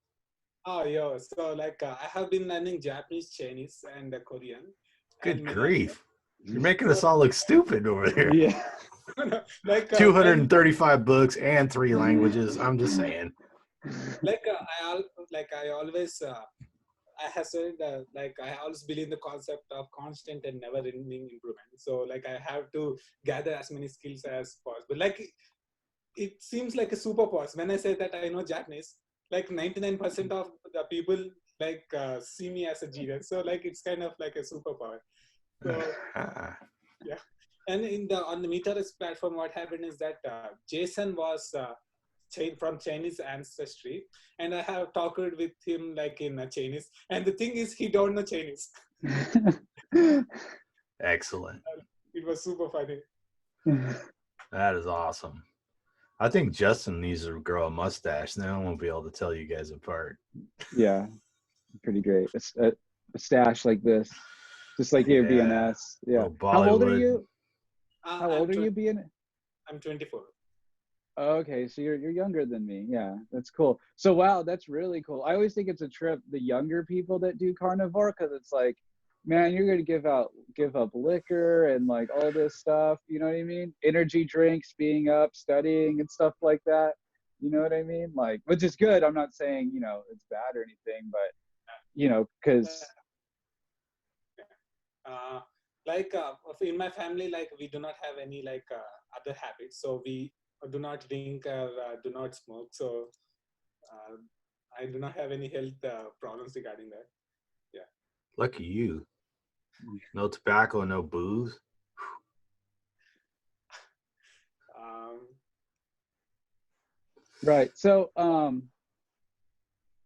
Oh, yeah. So like I have been learning Japanese, Chinese, and Korean. Good and grief. You're making us all look stupid over there. Yeah. like 235 books and 3 languages. I'm just saying. Like I always I have said like I always believe in the concept of constant and never-ending improvement. So like I have to gather as many skills as possible. Like it seems like a superpower. When I say that I know Japanese, like 99% of the people like see me as a genius. So like it's kind of like a superpower. So yeah. And on the MetaRes platform, what happened is that Jason was from Chinese ancestry, and I have talked with him like in Chinese. And the thing is, he don't know Chinese. Excellent. It was super funny. That is awesome. I think Justin needs to grow a mustache. Then I won't be able to tell you guys apart. Yeah, pretty great. A stash like this, just like you, B.N.S. Yeah. How old are you? How old are you, B.N.S? I'm 24. Okay, so you're younger than me. Yeah, that's cool. So wow, that's really cool. I always think it's a trip, the younger people that do carnivore, because it's like, man, you're gonna give up liquor and like all this stuff. You know what I mean? Energy drinks, being up, studying, and stuff like that. You know what I mean? Like, which is good. I'm not saying it's bad or anything, but because like in my family, like we do not have any like other habits. So we do not drink or do not smoke. So I do not have any health problems regarding that. Yeah. Lucky you. No tobacco, no booze. Right. So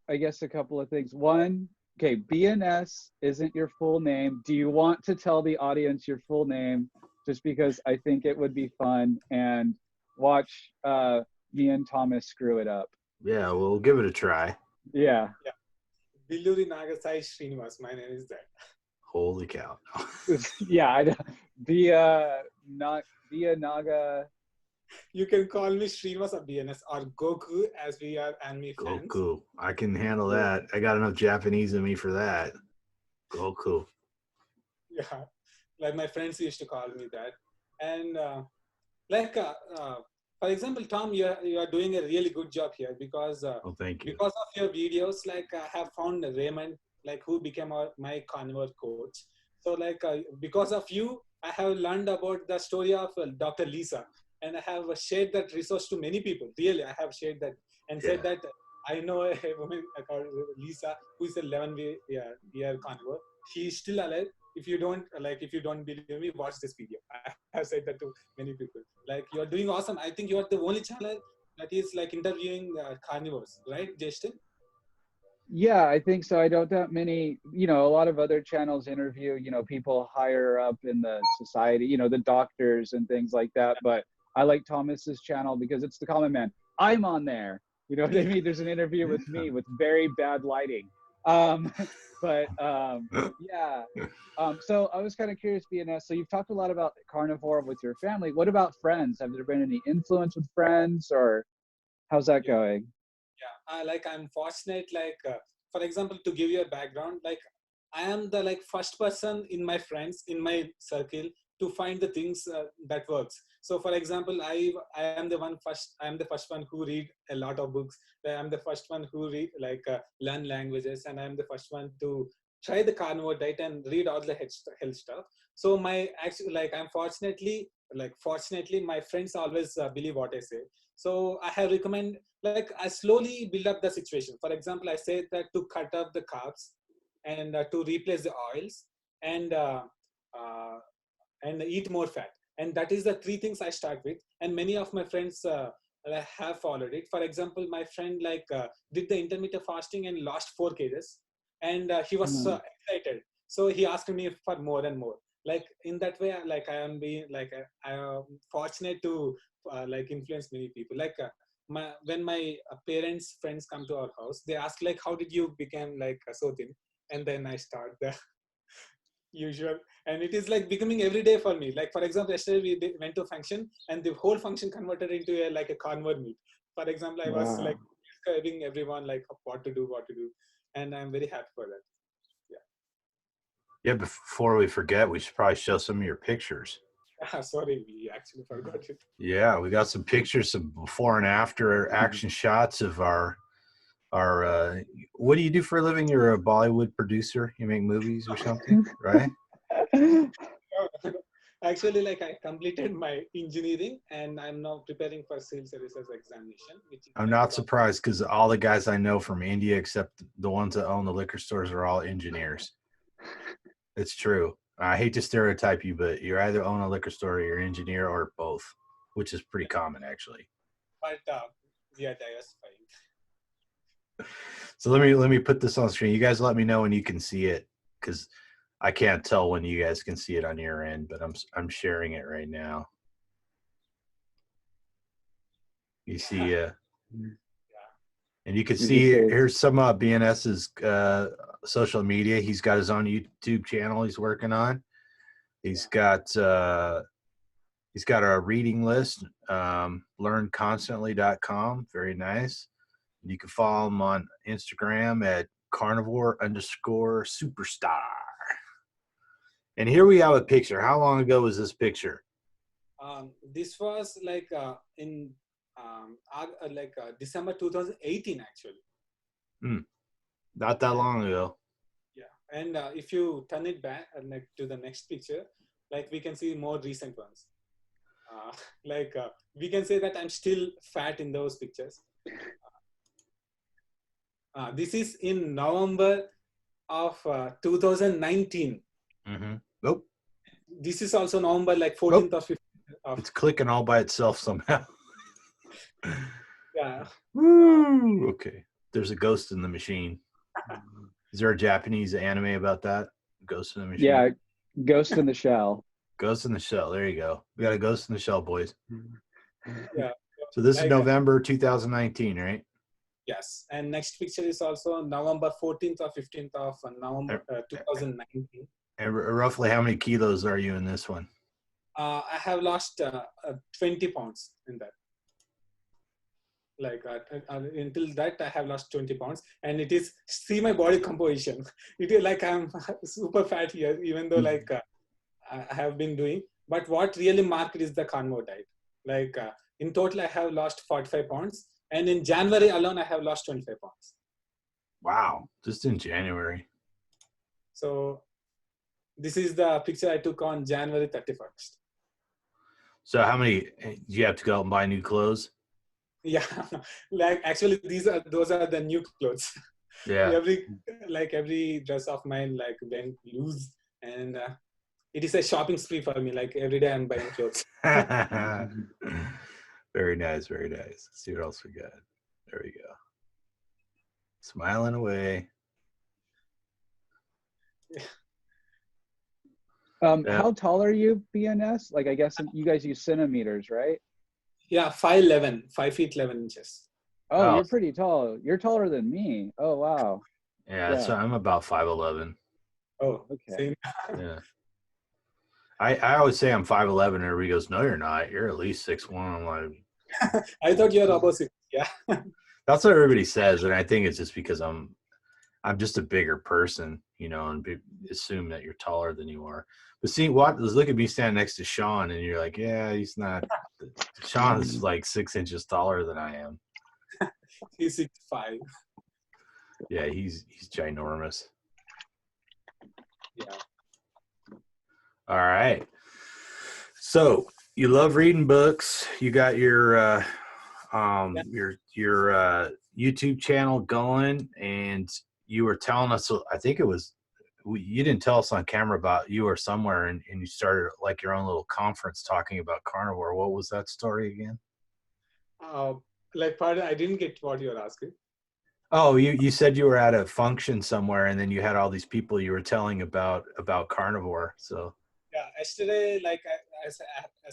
I guess a couple of things. One, okay, B.N.S isn't your full name. Do you want to tell the audience your full name? Just because I think it would be fun, and watch me and Thomas screw it up. Yeah, we'll give it a try. Yeah. Billuri Nagasai Srinivas. My name is that. Holy cow. Yeah, I know. Via Naga. You can call me Srinivas or B.N.S or Goku, as we are anime fans. Goku. I can handle that. I got enough Japanese in me for that. Goku. Yeah, like my friends used to call me that. And for example, Tom, you are doing a really good job here because Thank you. because of your videos. Like I have found Raymond, like who became my carnivore coach. So like because of you, I have learned about the story of Dr. Lisa, and I have shared that resource to many people. Really, I have shared that and said that I know a woman called Lisa who is 11-year carnivore. She is still alive. If you don't believe me, watch this video. I have said that to many people. Like you're doing awesome. I think you are the only channel that is like interviewing carnivores, right, Justin? Yeah, I think so. I don't that many, a lot of other channels interview, people higher up in the society, the doctors and things like that. But I like Thomas's channel because it's the common man. I'm on there. You know what I mean? There's an interview with me with very bad lighting. Yeah. So I was kind of curious, B.N.S. So you've talked a lot about carnivore with your family. What about friends? Have there been any influence with friends, or how's that going? Yeah, I'm fortunate. Like for example, to give you a background, like I am the like first person in my friends in my circle to find the things that works. So for example, I am the first one who read a lot of books. I am the first one who read learn languages, and I am the first one to try the carnivore diet and read all the health stuff. So my actually I'm fortunately my friends always believe what I say. So I have recommend, like I slowly build up the situation. For example, I say that to cut up the carbs and to replace the oils. and uh, eat more fat. And that is the three things I start with. And many of my friends have followed it. For example, my friend did the intermittent fasting and lost 4 kgs, and he was excited. So he asked me for more and more. Like in that way, like I am being like I am fortunate to influence many people. When my parents' friends come to our house, they ask like, "How did you become so thin?" And then I start the usual, and it is like becoming every day for me. Like for example, yesterday went to a function, and the whole function converted into a carnivore meal. For example, I was Wow. describing everyone like what to do, and I'm very happy for that. Yeah, before we forget, we should probably show some of your pictures. Sorry, we actually forgot it. Yeah, we got some pictures, some before and after action shots of our what do you do for a living? You're a Bollywood producer. You make movies or something, right? Actually, I completed my engineering, and I'm now preparing for civil services examination. I'm not surprised because all the guys I know from India, except the ones that own the liquor stores, are all engineers. It's true. I hate to stereotype you, but you either own a liquor store or you're an engineer or both, which is pretty common actually. But we are diversifying. So let me put this on screen. You guys let me know when you can see it, because I can't tell when you guys can see it on your end, but I'm sharing it right now. You see, and you can see here's some B.N.S's social media. He's got his own YouTube channel he's working on. He's got a reading list, learnconstantly.com. Very nice. You can follow him on Instagram at carnivore_superstar. And here we have a picture. How long ago was this picture? This was in December 2018, actually. Not that long ago. Yeah, and if you turn it back to the next picture, we can see more recent ones. We can say that I'm still fat in those pictures. This is in November of 2019. Mm-hmm. Nope. This is also November 14th or 15th. It's clicking all by itself somehow. Yeah. Woo! Okay. There's a ghost in the machine. Is there a Japanese anime about that? Ghost in the machine? Yeah, Ghost in the Shell. Ghost in the Shell. There you go. We got a Ghost in the Shell, boys. Yeah. So this is November 2019, right? Yes. And next picture is also November 14th or 15th of November 2019. And roughly how many kilos are you in this one? I have lost 20 pounds in that. Until that, I have lost 20 pounds. And it is, see my body composition. It is I'm super fat here, even though I have been doing. But what really marked is the carnivore diet. In total, I have lost 45 pounds. And in January alone, I have lost 25 pounds. Wow. Just in January. So this is the picture I took on January 31st. So how many, do you have to go out and buy new clothes? Yeah, actually those are the new clothes. Yeah. every dress of mine went loose, and it is a shopping spree for me. Every day I'm buying clothes. Very nice, very nice. Let's see what else we got. There we go. Smiling away. Yeah. How tall are you, B.N.S? I guess you guys use centimeters, right? Yeah, 5'11", 5 feet 11 inches. Oh, you're pretty tall. You're taller than me. Oh, wow. Yeah. So I'm about 5'11". Oh, okay. Same. Yeah. I always say I'm 5'11", and everybody goes, "No, you're not. You're at least 6'1". I'm like, I thought you're about 6. Yeah. That's what everybody says, and I think it's just because I'm just a bigger person, and assume that you're taller than you are. But look at me standing next to Sean, and you're like, yeah, he's not. Sean is 6 inches taller than I am. He's 6'5". Yeah, he's ginormous. Yeah. All right. So you love reading books. You got your YouTube channel going, and you were telling us, I think it was you didn't tell us on camera about you were somewhere and you started like your own little conference talking about carnivore. What was that story again? Like, pardon, I didn't get what you're asking. Oh, you said you were at a function somewhere and then you had all these people you were telling about carnivore. So Yeah, yesterday, like as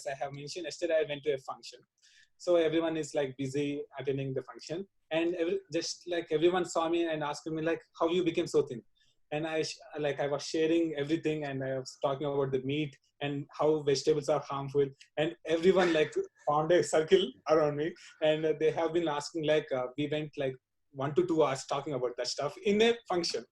I have mentioned, yesterday I went to a function. So everyone is like busy attending the function, and just like everyone saw me and asked me like, how you became so thin? And I was sharing everything, and I was talking about the meat and how vegetables are harmful, and everyone like formed a circle around me, and they have been asking like we went like 1 to 2 hours talking about that stuff in a function.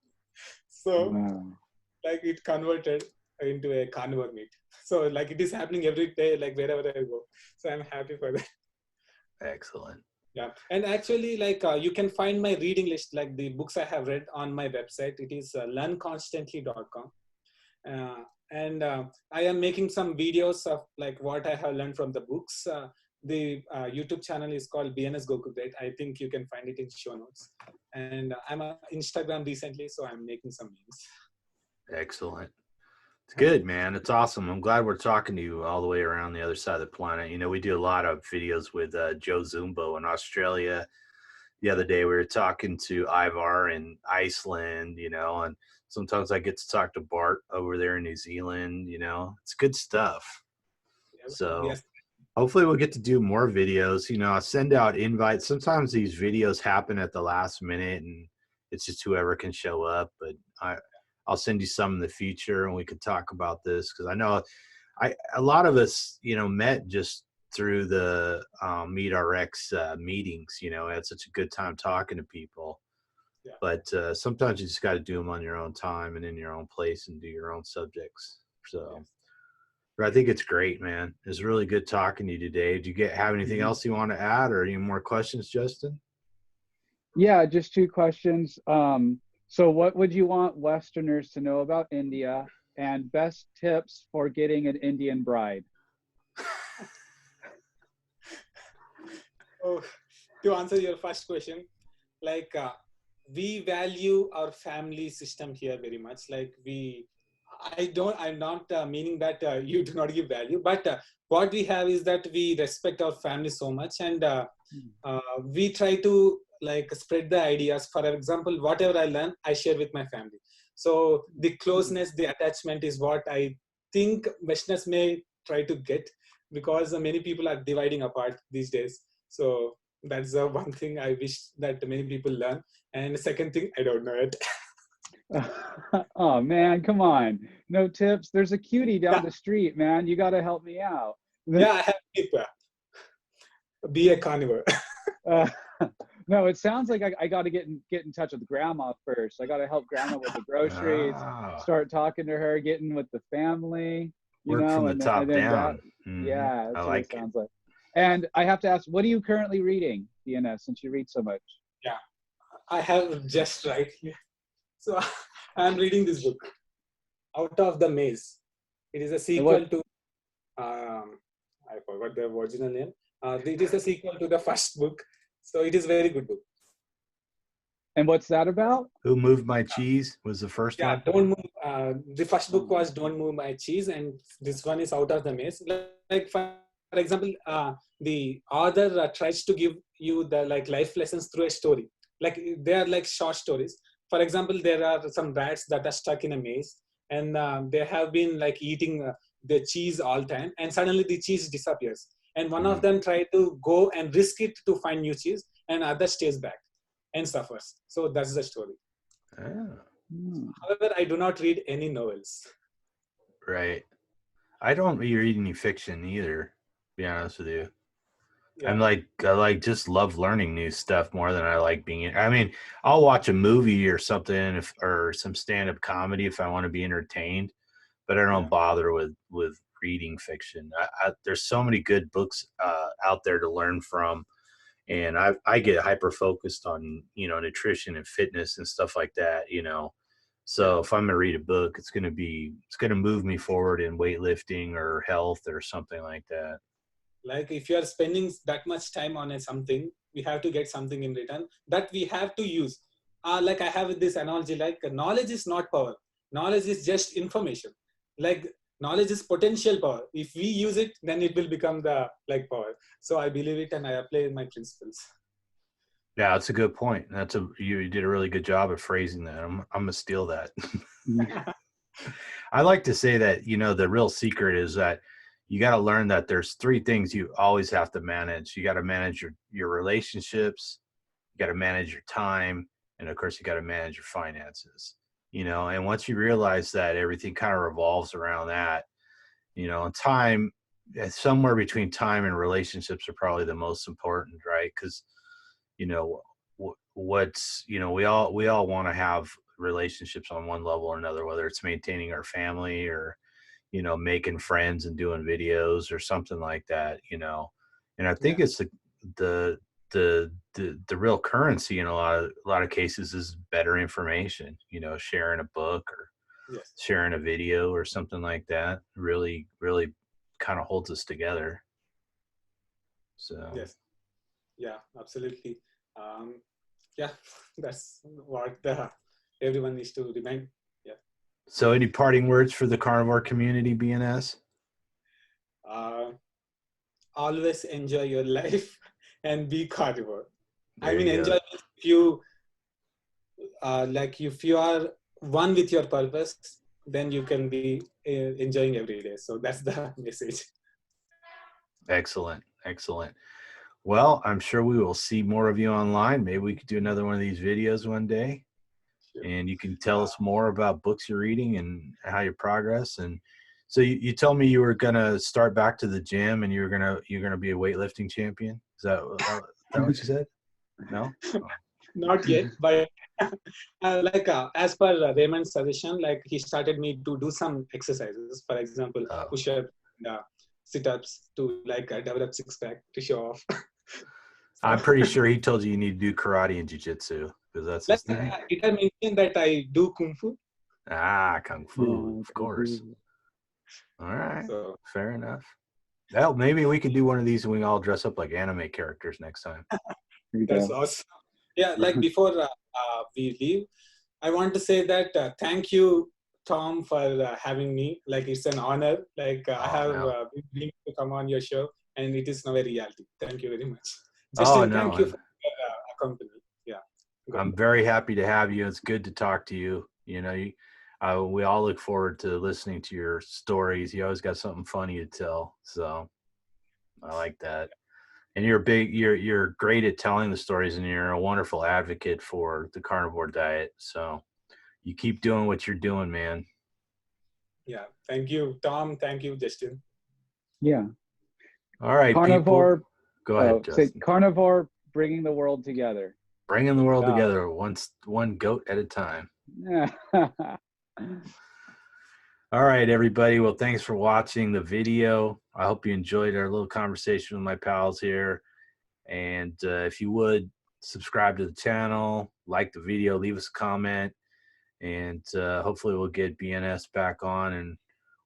So Wow. like it converted into a carnivore meat. So like it is happening every day, like wherever I go. So I'm happy for that. excellent. Yeah, and actually, like you can find my reading list, like the books I have read on my website. It is learnconstantly.com. And I am making some videos of like what I have learned from the books. The YouTube channel is called B.N.S. Goku Great. I think you can find it in show notes. And I'm on Instagram recently, so I'm making some memes. Excellent. It's good, man. It's awesome. I'm glad we're talking to you all the way around the other side of the planet. You know, we do a lot of videos with Joe Zumbo in Australia. The other day we were talking to Ivar in Iceland, you know, and sometimes I get to talk to Bart over there in New Zealand, you know. It's good stuff. So Yes. hopefully we'll get to do more videos. You know, I send out invites. Sometimes these videos happen at the last minute and it's just whoever can show up. But I'll send you some in the future and we could talk about this because I know a lot of us, you know, met just through the MeetRx meetings. You know, had such a good time talking to people. Yeah. But sometimes you just got to do them on your own time and in your own place and do your own subjects. So. Yes. But I think it's great, man. It's really good talking to you today. Do you have anything else you want to add or any more questions, Justin? Yeah, just 2 questions. So what would you want Westerners to know about India, and best tips for getting an Indian bride? Oh, to answer your first question, like we value our family system here very much. Like I'm not meaning that you do not give value, but what we have is that we respect our family so much, and we try to like spread the ideas. For example, whatever I learn, I share with my family. So the closeness, the attachment is what I think Westerners may try to get, because many people are dividing apart these days. So that's the one thing I wish that many people learn. And the second thing, I don't know it. Oh man, come on. No tips. There's a cutie down Yeah. the street, man. You got to help me out. Yeah, I have to be a carnivore. No, it sounds like I got to get in touch with grandma first. I got to help grandma with the groceries, start talking to her, getting with the family, you Work know, from the and top then down. yeah, I that's like what it sounds like. And I have to ask, what are you currently reading, B.N.S, since you read so much? Yeah, I have just right here. So I'm reading this book, Out of the Maze. It is a sequel to, I forgot the original name. It is a sequel to the first book. So it is a very good book. And what's that about? Who Moved My Cheese was the first Yeah, one. Don't Move. The first book was Don't Move My Cheese, and this one is Out of the Maze. Like for example, the author tries to give you the like life lessons through a story. Like they are like short stories. For example, there are some rats that are stuck in a maze, and they have been like eating the cheese all time, and suddenly the cheese disappears. And one of them try to go and risk it to find new cheese, and other stays back and suffers. So that's the story. However, I do not read any novels. Right. I don't read any fiction either, to be honest with you. Yeah. I just love learning new stuff more than I like being. I mean, I'll watch a movie or something or some stand-up comedy if I want to be entertained, but I don't bother with reading fiction. There's so many good books out there to learn from, and I get hyper focused on, you know, nutrition and fitness and stuff like that, you know. So if I'm gonna read a book, it's gonna move me forward in weightlifting or health or something like that. Like if you are spending that much time on something, we have to get something in return that we have to use. Like I have this analogy, like knowledge is not power. knowledge is just information. Like knowledge is potential power. If we use it, then it will become the like power. So I believe it and I apply my principles. Yeah, that's a good point. You did a really good job of phrasing that. I'm gonna steal that. I like to say that, the real secret is that you got to learn that there's three things you always have to manage. You got to manage your relationships, you got to manage your time, and of course you got to manage your finances. And once you realize that everything kind of revolves around that, and time, somewhere between time and relationships are probably the most important, right? Because we all want to have relationships on one level or another, whether it's maintaining our family or making friends and doing videos or something like that. And I think it's the real currency in a lot of cases is better information, sharing a book or sharing a video or something like that really kind of holds us together. So yes, yeah, absolutely. Yeah, that's what everyone needs to remind. Yeah. So any parting words for the carnivore community, B.N.S.? Always enjoy your life and be carnivore. There you enjoy if you if you are one with your purpose, then you can be enjoying every day. So that's the message. Excellent. Well, I'm sure we will see more of you online. Maybe we could do another one of these videos one day. Sure. And you can tell us more about books you're reading and how you progress. And so you told me you were gonna start back to the gym and you're gonna be a weightlifting champion. Is that what you said? No, not yet. But as per Raymond's suggestion, he started me to do some exercises. For example, push-up, sit-ups to develop six-pack to show off. I'm pretty sure he told you need to do karate and jiu-jitsu because that's his thing. It had mentioned that I do kung fu. Kung fu, of course. All right, so fair enough. Well, maybe we could do one of these and we all dress up like anime characters next time. That's awesome. Yeah, before we leave, I want to say that thank you, Tom, for having me. It's an honor. I have been dreaming to come on your show, and it is now a reality. Thank you very much. Justin, thank you for accompanying. Yeah, I'm very happy to have you. It's good to talk to you. We all look forward to listening to your stories. You always got something funny to tell, so I like that. And you're great at telling the stories, and you're a wonderful advocate for the carnivore diet. So you keep doing what you're doing, man. Yeah, thank you, Tom. Thank you, Justin. Yeah. All right, carnivore. People. Go ahead, Justin. Carnivore, bringing the world together. Bringing the world together, one goat at a time. All right, everybody. Well, thanks for watching the video. I hope you enjoyed our little conversation with my pals here. And if you would, subscribe to the channel, like the video, leave us a comment, and hopefully we'll get B.N.S. back on and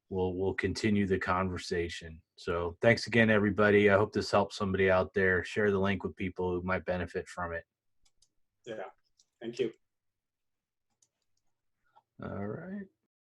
we'll continue the conversation. So thanks again, everybody. I hope this helps somebody out there. Share the link with people who might benefit from it. Yeah, thank you. All right.